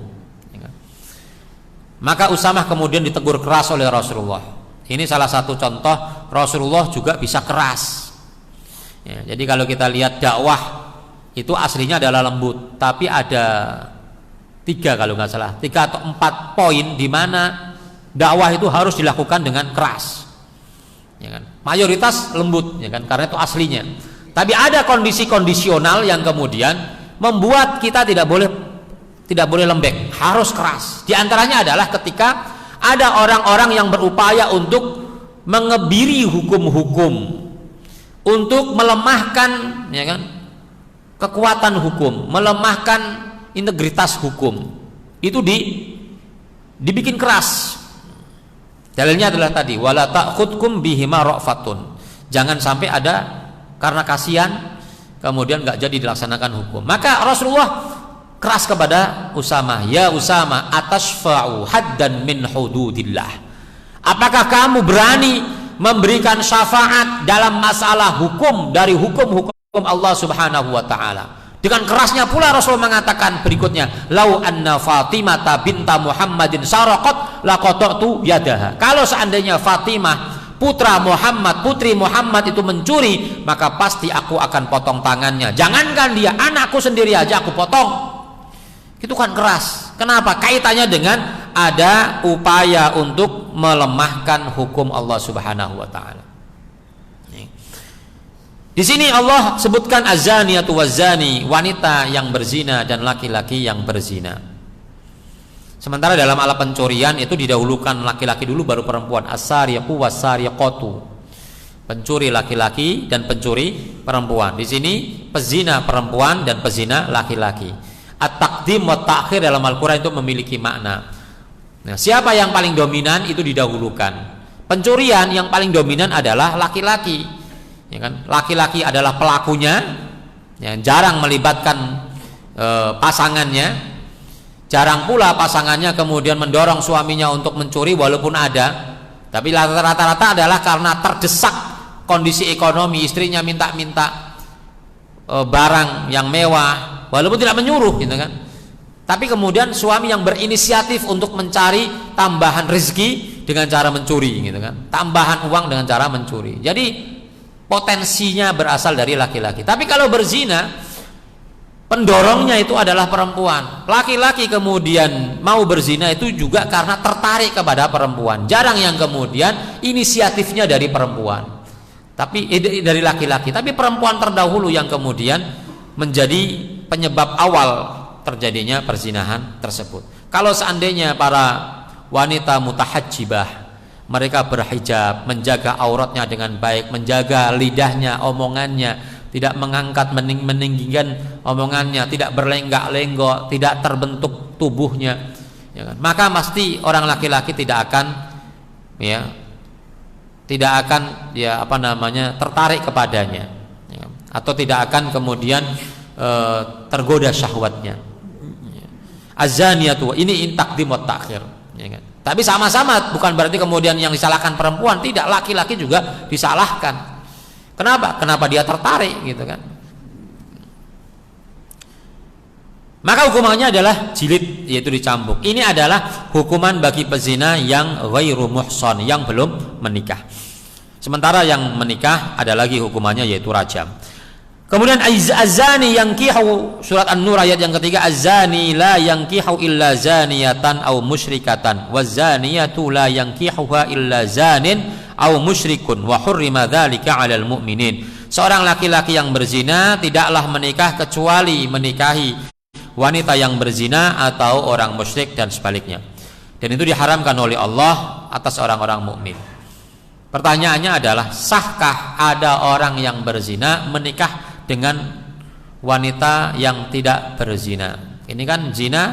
Maka Usamah kemudian ditegur keras oleh Rasulullah. Ini salah satu contoh Rasulullah juga bisa keras. Ya, jadi kalau kita lihat dakwah itu aslinya adalah lembut, tapi ada 3 kalau nggak salah, 3 atau 4 poin di mana dakwah itu harus dilakukan dengan keras. Ya kan? Mayoritas lembut, ya kan? Karena itu aslinya. Tapi ada kondisi kondisional yang kemudian membuat kita tidak boleh lembek, harus keras. Di antaranya adalah ketika ada orang-orang yang berupaya untuk mengebiri hukum-hukum, untuk melemahkan, ya kan, kekuatan hukum, melemahkan integritas hukum. Itu dibikin keras. Dalilnya adalah tadi, wala ta'khudkum bihima ra'fatun. Jangan sampai ada karena kasihan kemudian nggak jadi dilaksanakan hukum. Maka Rasulullah keras kepada Usamah, ya Usamah, atashfa'u haddan min hududillah. Apakah kamu berani memberikan syafaat dalam masalah hukum dari hukum-hukum Allah Subhanahu wa taala? Dengan kerasnya pula Rasul mengatakan berikutnya, lau anna Fatimah binta Muhammadin saraqat laqata'tu yadaha. Kalau seandainya Fatimah putri Muhammad itu mencuri, maka pasti aku akan potong tangannya. Jangankan dia, anakku sendiri aja aku potong. Itu kan keras. Kenapa? Kaitannya dengan ada upaya untuk melemahkan hukum Allah Subhanahu wa taala. Di sini Allah sebutkan az-zaniyatu waz-zani, wanita yang berzina dan laki-laki yang berzina. Sementara dalam alat pencurian itu didahulukan laki-laki dulu baru perempuan. As-sariqu was-sariqatu. Pencuri laki-laki dan pencuri perempuan. Di sini pezina perempuan dan pezina laki-laki. At-taqdim wa ta'khir dalam Al-Qur'an itu memiliki makna. Nah, siapa yang paling dominan itu didahulukan. Pencurian yang paling dominan adalah laki-laki. Ya kan? Laki-laki adalah pelakunya, yang jarang melibatkan pasangannya. Jarang pula pasangannya kemudian mendorong suaminya untuk mencuri walaupun ada. Tapi rata-rata adalah karena terdesak kondisi ekonomi, istrinya minta-minta barang yang mewah walaupun tidak menyuruh, gitu kan. Tapi kemudian suami yang berinisiatif untuk mencari tambahan rezeki dengan cara mencuri, gitu kan. Tambahan uang dengan cara mencuri. Jadi potensinya berasal dari laki-laki. Tapi kalau berzina, pendorongnya itu adalah perempuan. Laki-laki kemudian mau berzina itu juga karena tertarik kepada perempuan. Jarang yang kemudian inisiatifnya dari perempuan, tapi dari laki-laki. Tapi perempuan terdahulu yang kemudian menjadi penyebab awal terjadinya perzinahan tersebut. Kalau seandainya para wanita mutahajjibah, mereka berhijab, menjaga auratnya dengan baik, menjaga lidahnya, omongannya, tidak mengangkat meninggikan omongannya, tidak berlenggak-lenggok, tidak terbentuk tubuhnya, ya kan? Maka pasti orang laki-laki tidak akan tertarik kepadanya, ya, atau tidak akan kemudian tergoda syahwatnya. Az-zaniyatu, ini taqdim wa ta'khir, ya kan? Tapi sama-sama, bukan berarti kemudian yang disalahkan perempuan, tidak, laki-laki juga disalahkan. Kenapa dia tertarik, gitu kan. Maka hukumannya adalah jilid, yaitu dicambuk. Ini adalah hukuman bagi pezina yang ghairu muhsan, yang belum menikah. Sementara yang menikah ada lagi hukumannya, yaitu rajam. Kemudian az-zani yankihu, surat An-Nur ayat yang ketiga, az-zani la yankihu illa zaniyatan aw musyrikatan waz-zaniyatu la yankihuha illa zanin aw musyrikun wa hurrima dzalika 'alal mu'minin. Seorang laki-laki yang berzina tidaklah menikah kecuali menikahi wanita yang berzina atau orang musyrik dan sebaliknya. Dan itu diharamkan oleh Allah atas orang-orang mukmin. Pertanyaannya adalah, sahkah ada orang yang berzina menikah dengan wanita yang tidak berzina? Ini kan zina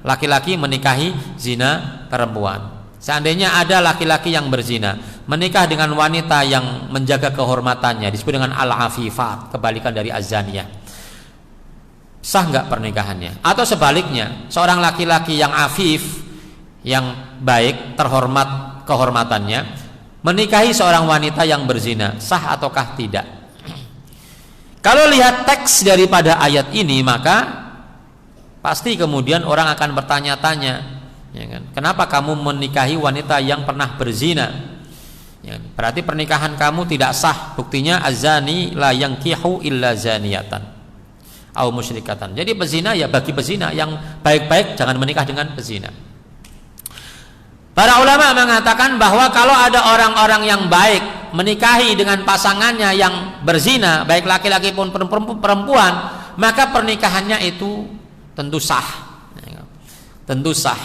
laki-laki menikahi zina perempuan. Seandainya ada laki-laki yang berzina menikah dengan wanita yang menjaga kehormatannya disebut dengan al-afifat, kebalikan dari az-zaniyah, sah nggak pernikahannya? Atau sebaliknya, seorang laki-laki yang afif, yang baik, terhormat kehormatannya, menikahi seorang wanita yang berzina, sah ataukah tidak? Kalau lihat teks daripada ayat ini, maka pasti kemudian orang akan bertanya-tanya, ya kan? Kenapa kamu menikahi wanita yang pernah berzina? Ya, berarti pernikahan kamu tidak sah. Buktinya az-zani la yankihu illa zaniyatan au musyrikatan. Jadi pezina ya bagi pezina, yang baik-baik jangan menikah dengan pezina. Para ulama mengatakan bahwa kalau ada orang-orang yang baik menikahi dengan pasangannya yang berzina, baik laki-laki pun perempuan, maka pernikahannya itu tentu sah. Tentu sah.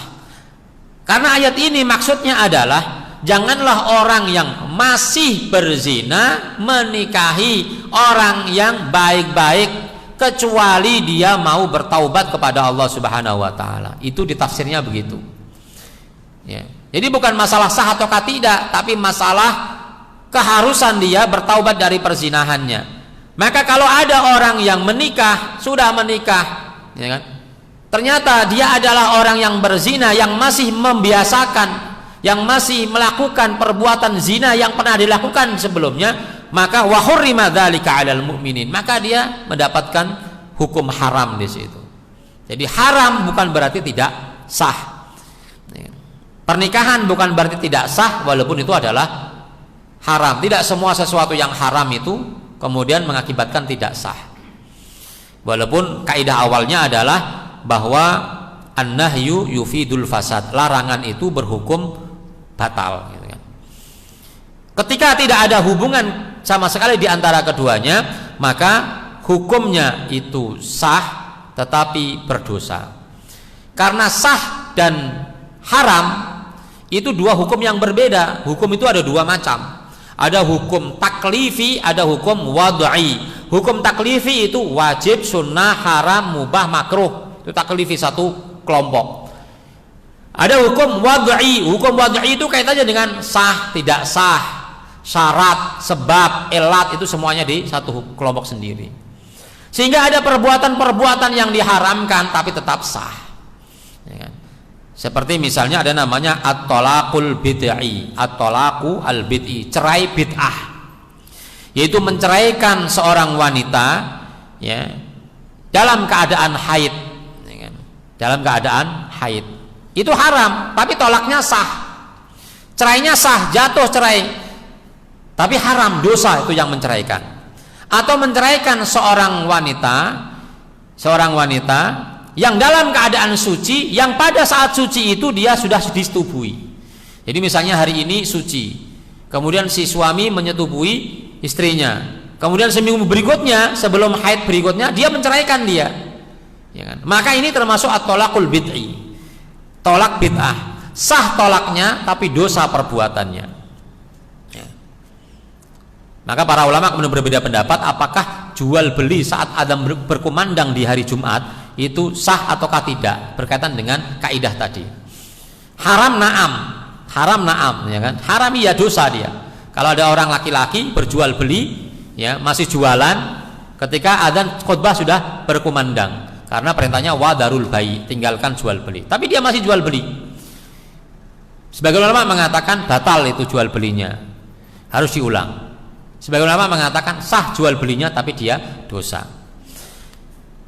Karena ayat ini maksudnya adalah janganlah orang yang masih berzina menikahi orang yang baik-baik kecuali dia mau bertaubat kepada Allah Subhanahu wa taala. Itu ditafsirnya begitu. Ya. Jadi bukan masalah sah ataukah tidak, tapi masalah keharusan dia bertaubat dari perzinahannya. Maka kalau ada orang yang menikah, sudah menikah, ya kan? Ternyata dia adalah orang yang berzina, yang masih membiasakan, yang masih melakukan perbuatan zina yang pernah dilakukan sebelumnya, maka wa hurrima dzalika 'alal mu'minin, maka dia mendapatkan hukum haram di situ. Jadi haram bukan berarti tidak sah. Pernikahan bukan berarti tidak sah walaupun itu adalah haram. Tidak semua sesuatu yang haram itu kemudian mengakibatkan tidak sah. Walaupun kaidah awalnya adalah bahwa an-nahyu yufidul fasad, larangan itu berhukum batal, gitu kan. Ketika tidak ada hubungan sama sekali di antara keduanya, maka hukumnya itu sah tetapi berdosa. Karena sah dan haram itu dua hukum yang berbeda. Hukum itu ada dua macam. Ada hukum taklifi, ada hukum wad'i. Hukum taklifi itu wajib, sunnah, haram, mubah, makruh. Itu taklifi satu kelompok. Ada hukum wad'i. Hukum wad'i itu kaitannya dengan sah, tidak sah, syarat, sebab, elat, itu semuanya di satu kelompok sendiri. Sehingga ada perbuatan-perbuatan yang diharamkan tapi tetap sah, ya kan? Seperti misalnya ada namanya at-talaqul bid'i, at-talaqu al-bid'i, cerai bid'ah, yaitu menceraikan seorang wanita, ya, dalam keadaan haid, ya kan? Dalam keadaan haid itu haram, tapi tolaknya sah, cerainya sah, jatuh cerai, tapi haram, dosa itu yang menceraikan. Atau menceraikan seorang wanita yang dalam keadaan suci, yang pada saat suci itu dia sudah disetubui. Jadi misalnya hari ini suci, kemudian si suami menyetubui istrinya, kemudian seminggu berikutnya sebelum haid berikutnya dia menceraikan dia, ya kan? Maka ini termasuk at-talaqul bid'i, tolak bid'ah, sah tolaknya tapi dosa perbuatannya, ya. Maka para ulama kemudian berbeda pendapat apakah jual beli saat adzan berkumandang di hari Jumat itu sah ataukah tidak, berkaitan dengan kaidah tadi. Haram na'am, ya kan? Haram ya dosa dia. Kalau ada orang laki-laki berjual beli, ya, masih jualan ketika adzan khutbah sudah berkumandang, karena perintahnya wadarul bai, tinggalkan jual beli. Tapi dia masih jual beli. Sebagian ulama mengatakan batal itu jual belinya, harus diulang. Sebagian ulama mengatakan sah jual belinya tapi dia dosa.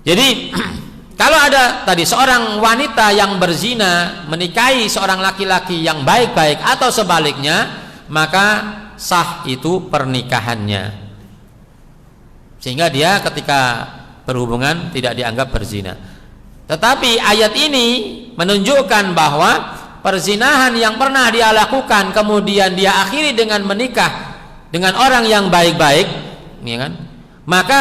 Jadi kalau ada tadi seorang wanita yang berzina menikahi seorang laki-laki yang baik-baik atau sebaliknya, maka sah itu pernikahannya, sehingga dia ketika berhubungan tidak dianggap berzina. Tetapi ayat ini menunjukkan bahwa perzinahan yang pernah dia lakukan kemudian dia akhiri dengan menikah dengan orang yang baik-baik, ya kan? Maka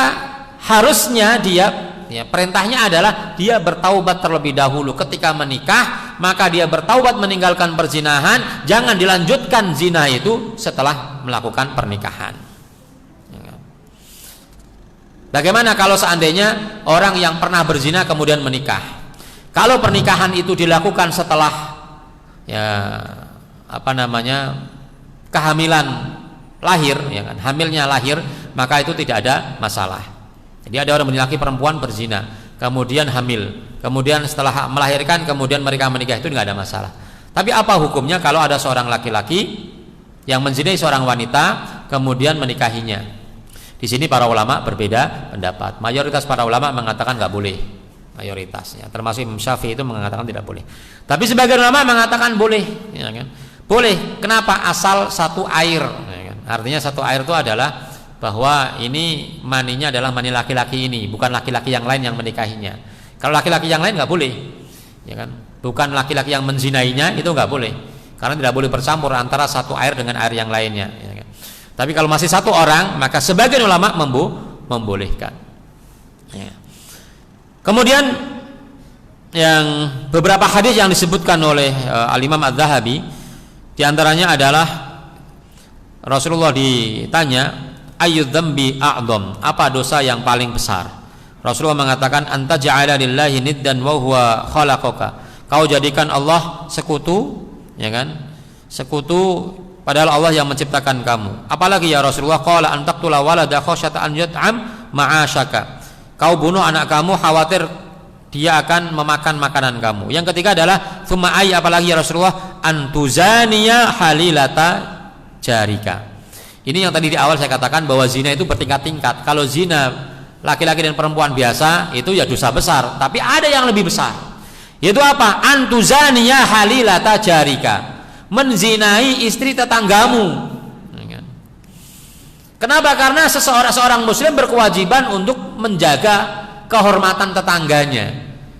harusnya dia, ya, perintahnya adalah dia bertaubat terlebih dahulu ketika menikah, maka dia bertaubat meninggalkan perzinahan, jangan dilanjutkan zina itu setelah melakukan pernikahan. Bagaimana kalau seandainya orang yang pernah berzina kemudian menikah? Kalau pernikahan itu dilakukan setelah, ya, kehamilan lahir, ya kan, hamilnya lahir, maka itu tidak ada masalah. Jadi ada orang laki perempuan berzina, kemudian hamil, kemudian setelah melahirkan kemudian mereka menikah, itu tidak ada masalah. Tapi apa hukumnya kalau ada seorang laki-laki yang menzinai seorang wanita kemudian menikahinya? Di sini para ulama berbeda pendapat. Mayoritas para ulama mengatakan nggak boleh. Mayoritasnya, termasuk Imam Syafi'i itu mengatakan tidak boleh. Tapi sebagian ulama mengatakan boleh, ya kan? Boleh. Kenapa? Asal satu air. Ya kan? Artinya satu air itu adalah bahwa ini maninya adalah mani laki-laki ini, bukan laki-laki yang lain yang menikahinya. Kalau laki-laki yang lain nggak boleh, ya kan? Bukan laki-laki yang menzinainya, itu nggak boleh, karena tidak boleh bercampur antara satu air dengan air yang lainnya. Ya kan? Tapi kalau masih satu orang, maka sebagian ulama membolehkan. Ya. Kemudian yang beberapa hadis yang disebutkan oleh Al-Imam Adz-Dzahabi, diantaranya adalah Rasulullah ditanya, ayyudz dzambi a'dzam, apa dosa yang paling besar? Rasulullah mengatakan, anta ja'ala lillahi niddan wa huwa khalaqaka, kau jadikan Allah sekutu, ya kan? Sekutu padahal Allah yang menciptakan kamu. Apalagi ya Rasulullah? Qala an taqtula walada khasyata an yat'am ma'ashaka, kau bunuh anak kamu khawatir dia akan memakan makanan kamu. Yang ketiga adalah tsumma ay, apalagi ya Rasulullah? Antuzaniya halilata jarika. Ini yang tadi di awal saya katakan bahwa zina itu bertingkat-tingkat. Kalau zina laki-laki dan perempuan biasa itu ya dosa besar, tapi ada yang lebih besar. Yaitu apa? Antuzaniya halilata jarika, menzinai istri tetanggamu. Kenapa? Karena seorang muslim berkewajiban untuk menjaga kehormatan tetangganya.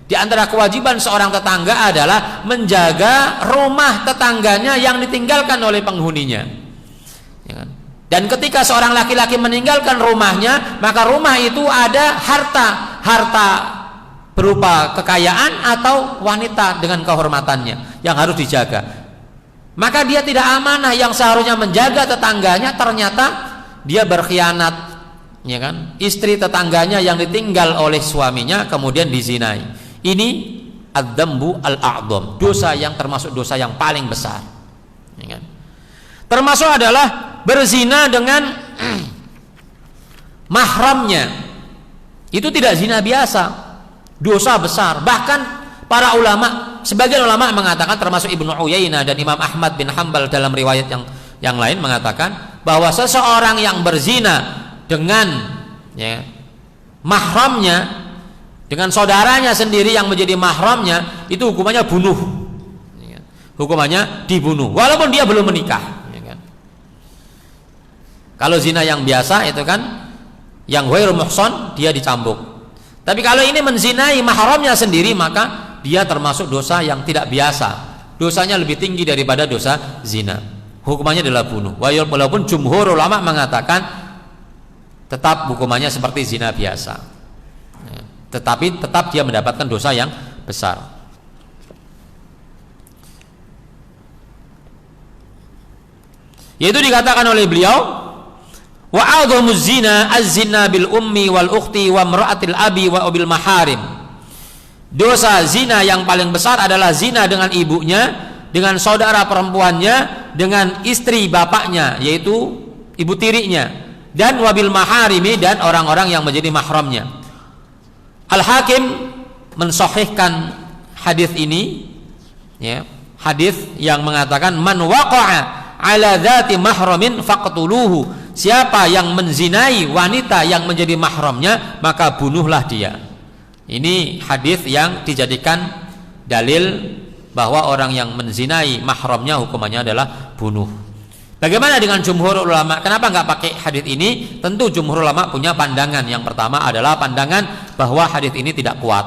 Di antara kewajiban seorang tetangga adalah menjaga rumah tetangganya yang ditinggalkan oleh penghuninya. Ya kan? Dan ketika seorang laki-laki meninggalkan rumahnya, maka rumah itu ada harta berupa kekayaan atau wanita dengan kehormatannya yang harus dijaga. Maka dia tidak amanah, yang seharusnya menjaga tetangganya ternyata dia berkhianat, ya kan? Istri tetangganya yang ditinggal oleh suaminya kemudian dizinai. Ini adzambu al-a'dzam, dosa yang termasuk dosa yang paling besar, ya kan? Termasuk adalah berzina dengan mahramnya. Itu tidak zina biasa, dosa besar. Bahkan para ulama, sebagian ulama mengatakan, termasuk Ibnu Uyainah dan Imam Ahmad bin Hanbal dalam riwayat yang lain mengatakan bahwa seseorang yang berzina dengan mahramnya, dengan saudaranya sendiri yang menjadi mahramnya, itu hukumannya bunuh, hukumannya dibunuh walaupun dia belum menikah, ya kan? Kalau zina yang biasa itu kan yang ghairu muhsan dia dicambuk, tapi kalau ini menzinai mahramnya sendiri maka dia termasuk dosa yang tidak biasa, dosanya lebih tinggi daripada dosa zina. Hukumannya adalah bunuh. Walaupun jumhur ulama mengatakan tetap hukumannya seperti zina biasa, tetapi tetap dia mendapatkan dosa yang besar. Yaitu dikatakan oleh beliau, wa a'dhamuz zina az-zina bil ummi wal ukhti wa imra'atil abi wa bil maharim. Dosa zina yang paling besar adalah zina dengan ibunya, dengan saudara perempuannya, dengan istri bapaknya yaitu ibu tirinya, dan wabil maharimi, dan orang-orang yang menjadi mahramnya. Al-Hakim mensahihkan hadis ini, ya, hadis yang mengatakan man waqa'a ala dzati mahramin faqtuluhu, siapa yang menzinai wanita yang menjadi mahramnya maka bunuhlah dia. Ini hadis yang dijadikan dalil bahwa orang yang menzinai mahramnya hukumannya adalah bunuh. Bagaimana dengan jumhur ulama? Kenapa nggak pakai hadis ini? Tentu jumhur ulama punya pandangan. Yang pertama adalah pandangan bahwa hadis ini tidak kuat,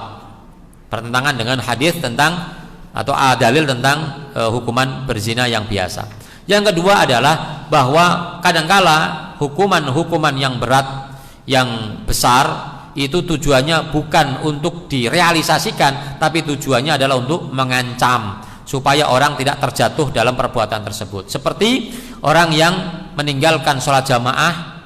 bertentangan dengan hadis tentang atau dalil tentang hukuman berzina yang biasa. Yang kedua adalah bahwa kadangkala hukuman-hukuman yang berat, yang besar, itu tujuannya bukan untuk direalisasikan, tapi tujuannya adalah untuk mengancam supaya orang tidak terjatuh dalam perbuatan tersebut. Seperti orang yang meninggalkan sholat jamaah,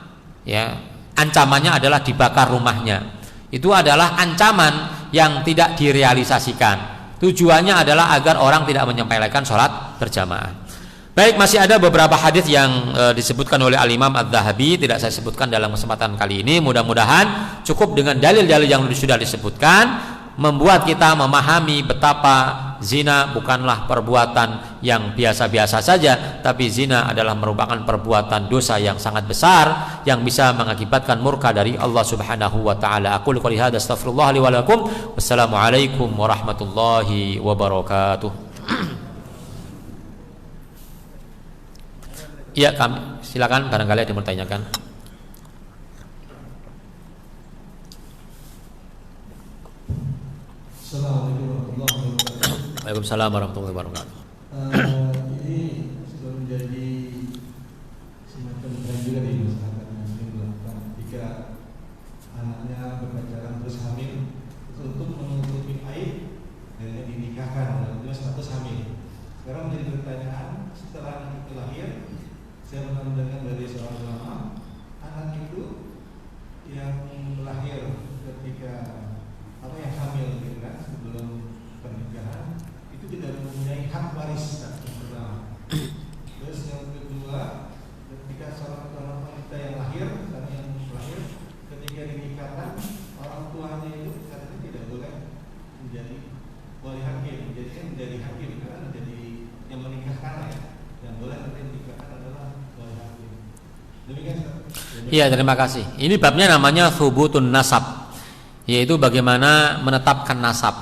ya, ancamannya adalah dibakar rumahnya. Itu adalah ancaman yang tidak direalisasikan. Tujuannya adalah agar orang tidak menyepelekan sholat berjamaah. Baik, masih ada beberapa hadis yang disebutkan oleh Al-Imam Adz-Dzahabi, tidak saya sebutkan dalam kesempatan kali ini. Mudah-mudahan cukup dengan dalil-dalil yang sudah disebutkan membuat kita memahami betapa zina bukanlah perbuatan yang biasa-biasa saja, tapi zina adalah merupakan perbuatan dosa yang sangat besar yang bisa mengakibatkan murka dari Allah Subhanahu wa taala. Aqulu qouli hadza astaghfirullah li wa lakum. Wassalamualaikum warahmatullahi wabarakatuh. Iya, kami silakan, barangkali ada yang bertanyakan. Assalamualaikum warahmatullahi wabarakatuh. Waalaikumsalam warahmatullahi wabarakatuh. Ini sudah menjadi semacam tren juga di masyarakat Muslim melakukan ketika anaknya berpacaran terus hamil untuk menutupi aib dan dinikahkan dan itu status hamil. Sekarang menjadi pertanyaan, setelah anak itu lahir, saya pernah mendengar dari seorang ulama, anak itu yang lahir ketika yang hamil gitu kan, sebelum pernikahan itu tidak mempunyai hak waris yang pertama. Terus yang kedua, ketika seorang wanita yang lahir dan yang lahir ketika dinikahkan, orang tuanya itu katanya tidak boleh menjadi wali hakim, menjadi hakim karena menjadi yang menikahkan ya, yang boleh nanti menikahkan adalah wali hakim. Demikian. Iya, terima kasih. Ini babnya namanya thubutun nasab, yaitu bagaimana menetapkan nasab.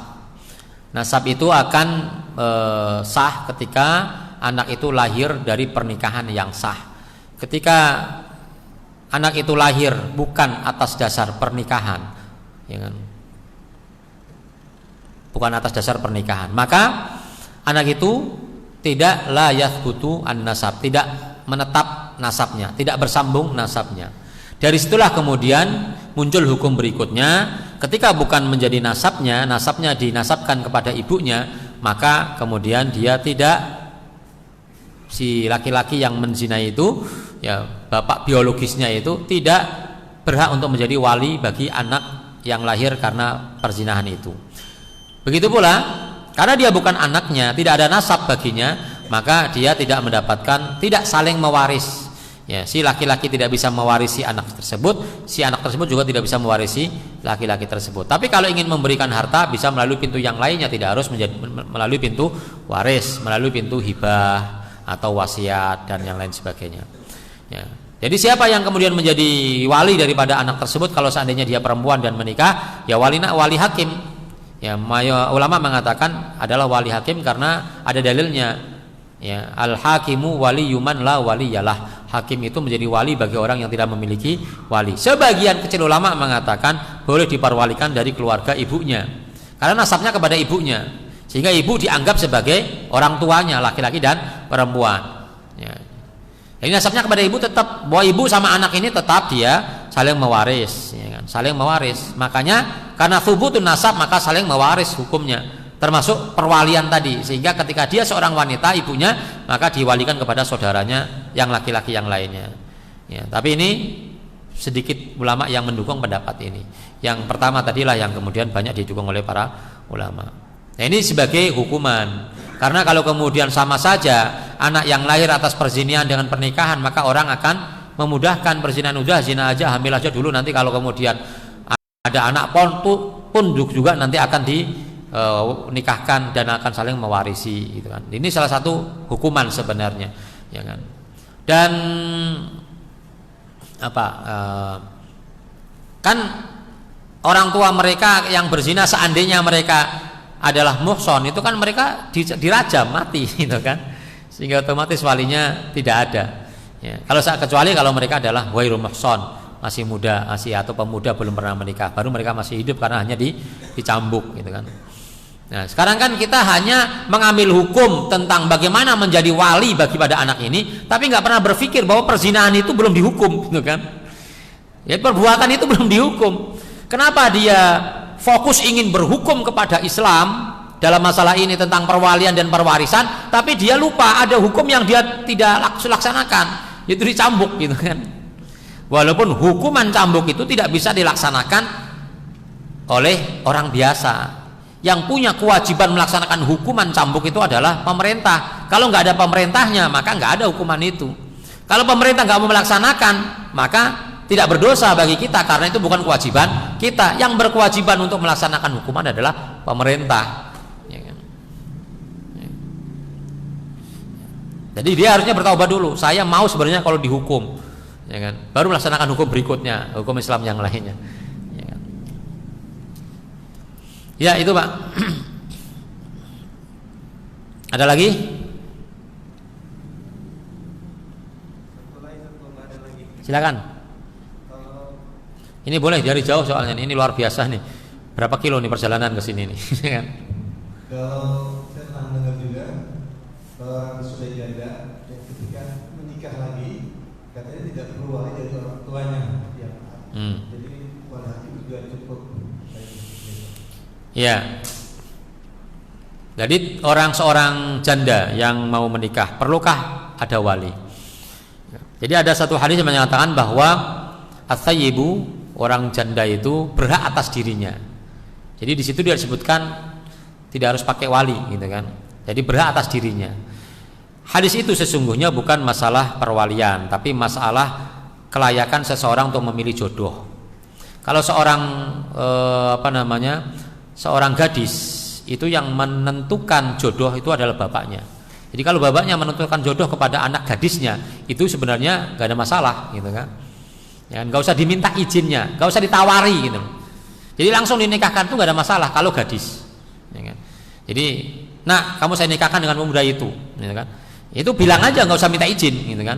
Nasab itu akan sah ketika anak itu lahir dari pernikahan yang sah. Ketika anak itu lahir bukan atas dasar pernikahan, ya kan? Bukan atas dasar pernikahan, maka anak itu tidak la yathbutu an-nasab, tidak menetap nasabnya, tidak bersambung nasabnya. Dari situlah kemudian muncul hukum berikutnya, ketika bukan menjadi nasabnya dinasabkan kepada ibunya, maka kemudian dia tidak, si laki-laki yang menzinai itu, ya bapak biologisnya itu tidak berhak untuk menjadi wali bagi anak yang lahir karena perzinahan itu. Begitu pula, karena dia bukan anaknya, tidak ada nasab baginya, maka dia tidak mendapatkan, tidak saling mewaris. Ya, si laki-laki tidak bisa mewarisi anak tersebut, si anak tersebut juga tidak bisa mewarisi laki-laki tersebut. Tapi kalau ingin memberikan harta bisa melalui pintu yang lainnya, tidak harus melalui pintu waris, melalui pintu hibah atau wasiat dan yang lain sebagainya. Ya. Jadi siapa yang kemudian menjadi wali daripada anak tersebut kalau seandainya dia perempuan dan menikah, ya wali hakim. Ya, ulama mengatakan adalah wali hakim karena ada dalilnya. Ya, al-hakimu waliyuman la waliyalah. Hakim itu menjadi wali bagi orang yang tidak memiliki wali. Sebagian kecil ulama mengatakan boleh diperwalikan dari keluarga ibunya karena nasabnya kepada ibunya, sehingga ibu dianggap sebagai orang tuanya, laki-laki dan perempuan. Ya. Jadi nasabnya kepada ibu tetap, bahwa ibu sama anak ini tetap dia saling mewaris, ya kan? Saling mewaris. Makanya karena thubutun nasab maka saling mewaris hukumnya, termasuk perwalian tadi, sehingga ketika dia seorang wanita ibunya maka diwalikan kepada saudaranya yang laki-laki yang lainnya. Ya, tapi ini sedikit ulama yang mendukung pendapat ini. Yang pertama tadilah yang kemudian banyak didukung oleh para ulama. Nah, ini sebagai hukuman. Karena kalau kemudian sama saja anak yang lahir atas perzinahan dengan pernikahan, maka orang akan memudahkan perzinahan, udah zina aja, hamil aja dulu, nanti kalau kemudian ada anak pun juga nanti akan nikahkan dan akan saling mewarisi, gitu kan. Ini salah satu hukuman sebenarnya, ya kan. Dan kan orang tua mereka yang berzina seandainya mereka adalah muhson, itu kan mereka dirajam mati, gitu kan. Sehingga otomatis walinya tidak ada. Ya. Kecuali kalau mereka adalah ghairu muhson, masih muda, atau pemuda belum pernah menikah, baru mereka masih hidup karena hanya dicambuk, gitu kan. Nah, sekarang kan kita hanya mengambil hukum tentang bagaimana menjadi wali bagi pada anak ini, tapi nggak pernah berpikir bahwa perzinahan itu belum dihukum, gitu kan? Ya, perbuatan itu belum dihukum. Kenapa dia fokus ingin berhukum kepada Islam dalam masalah ini tentang perwalian dan perwarisan, tapi dia lupa ada hukum yang dia tidak laksanakan, yaitu dicambuk, gitu kan? Walaupun hukuman cambuk itu tidak bisa dilaksanakan oleh orang biasa. Yang punya kewajiban melaksanakan hukuman cambuk itu adalah pemerintah. Kalau nggak ada pemerintahnya, maka nggak ada hukuman itu. Kalau pemerintah nggak mau melaksanakan, maka tidak berdosa bagi kita karena itu bukan kewajiban kita. Yang berkewajiban untuk melaksanakan hukuman adalah pemerintah. Ya kan? Jadi dia harusnya bertaubat dulu. Saya mau sebenarnya kalau dihukum, ya kan? Baru melaksanakan hukum berikutnya, hukum Islam yang lainnya. Ya, kan? Ya itu Pak. Ada lagi? Silakan. Ini boleh dari jauh soalnya ini luar biasa nih. Berapa kilo nih perjalanan ke sini nih? Kalau saya pernah dengar juga orang sudah janda yang ketika menikah lagi katanya tidak perlu wali dari orang tuanya. Ya. Jadi wali juga cukup. Ya. Jadi seorang janda yang mau menikah perlukah ada wali? Jadi ada satu hadis yang menyatakan bahwa as-sayyibu, orang janda itu berhak atas dirinya. Jadi di situ dia disebutkan tidak harus pakai wali, gitu kan? Jadi berhak atas dirinya. Hadis itu sesungguhnya bukan masalah perwalian, tapi masalah kelayakan seseorang untuk memilih jodoh. Kalau seorang seorang gadis itu yang menentukan jodoh itu adalah bapaknya. Jadi kalau bapaknya menentukan jodoh kepada anak gadisnya, itu sebenarnya nggak ada masalah, gitu kan? Ya, nggak usah diminta izinnya, nggak usah ditawari, gitu. Jadi langsung dinikahkan itu nggak ada masalah kalau gadis. Ya kan? Jadi, nah kamu saya nikahkan dengan pemuda itu, gitu kan? Itu bilang aja, nggak usah minta izin, gitu kan?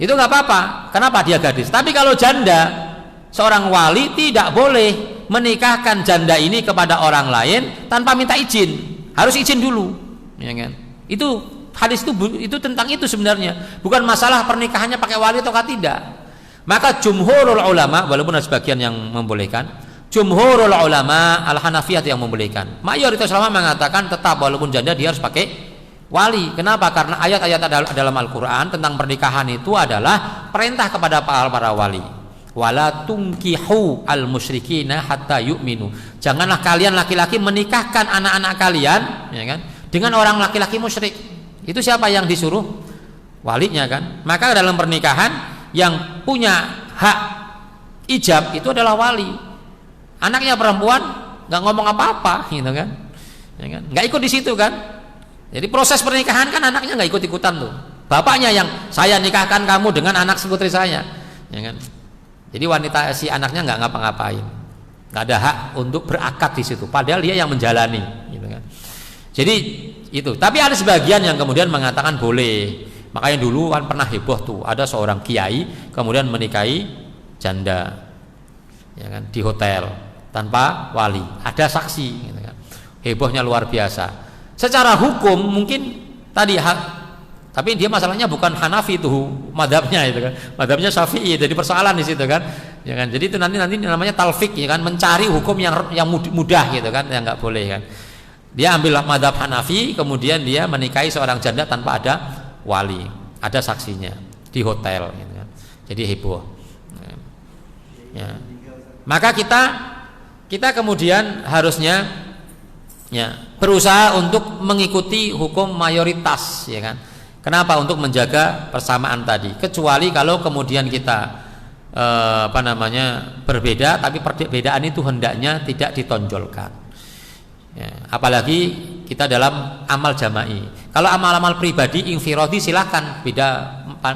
Itu nggak apa-apa. Kenapa dia gadis? Tapi kalau janda, seorang wali tidak boleh menikahkan janda ini kepada orang lain tanpa minta izin. Harus izin dulu, ya kan? Itu hadis itu tentang itu sebenarnya, bukan masalah pernikahannya pakai wali atau tidak. Maka jumhurul ulama, walaupun ada sebagian yang membolehkan, jumhurul ulama al-Hanafiyah yang membolehkan. Mayoritas ulama mengatakan tetap walaupun janda dia harus pakai wali. Kenapa? Karena ayat-ayat dalam Al-Qur'an tentang pernikahan itu adalah perintah kepada para wali. Wala tunkihu al-musyrikina hatta yu'minu. Janganlah kalian laki-laki menikahkan anak-anak kalian, ya kan? Dengan orang laki-laki musyrik. Itu siapa yang disuruh? Walinya kan. Maka dalam pernikahan yang punya hak ijab itu adalah wali. Anaknya perempuan nggak ngomong apa-apa, gitu kan? Ya kan? Nggak ikut di situ kan? Jadi proses pernikahan kan anaknya nggak ikut-ikutan tuh. Bapaknya yang saya nikahkan kamu dengan anak putri saya, ya kan? Jadi wanita si anaknya nggak ngapa-ngapain, nggak ada hak untuk berakad di situ. Padahal dia yang menjalani, gitu kan? Jadi itu. Tapi ada sebagian yang kemudian mengatakan boleh. Makanya dulu kan pernah heboh tuh, ada seorang kiai kemudian menikahi janda, ya kan, di hotel tanpa wali, ada saksi, gitu kan. Hebohnya luar biasa. Secara hukum mungkin tadi tapi dia masalahnya bukan Hanafi tuh madhabnya, itu kan, madhabnya Syafi'i. Jadi persoalan di situ kan, ya kan. Jadi itu nanti namanya talfik, ya kan, mencari hukum yang mudah, gitu kan, yang nggak boleh kan. Dia ambil madhab Hanafi, kemudian dia menikahi seorang janda tanpa ada wali, ada saksinya di hotel, gitu kan. Jadi heboh. Ya. Maka kita kemudian harusnya ya berusaha untuk mengikuti hukum mayoritas, ya kan. Kenapa? Untuk menjaga persamaan tadi. Kecuali kalau kemudian kita berbeda, tapi perbedaan itu hendaknya tidak ditonjolkan. Ya, apalagi kita dalam amal jama'i. Kalau amal-amal pribadi infiradi silahkan, beda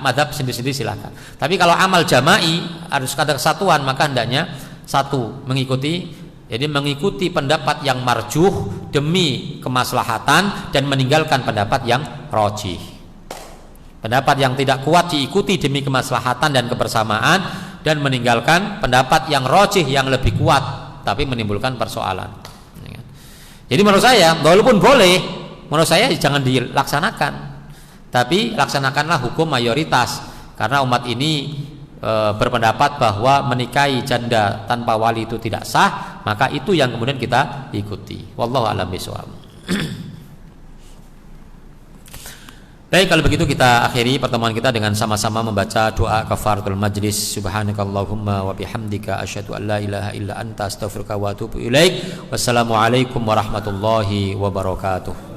madhab sendiri-sendiri silahkan. Tapi kalau amal jama'i harus ada kesatuan, maka hendaknya satu mengikuti. Jadi mengikuti pendapat yang marjuh demi kemaslahatan dan meninggalkan pendapat yang rajih. Pendapat yang tidak kuat diikuti demi kemaslahatan dan kebersamaan, dan meninggalkan pendapat yang rajih yang lebih kuat tapi menimbulkan persoalan. Jadi menurut saya, walaupun boleh, menurut saya jangan dilaksanakan, tapi laksanakanlah hukum mayoritas. Karena umat ini berpendapat bahwa menikahi janda tanpa wali itu tidak sah, maka itu yang kemudian kita ikuti. Wallahu a'lam bishawab. Baik, kalau begitu kita akhiri pertemuan kita dengan sama-sama membaca doa kafaratul majlis. Subhanakallahumma wa bihamdika asyhadu an la ilaha illa anta astaghfiruka wa atubu ilaik. Wassalamualaikum warahmatullahi wabarakatuh.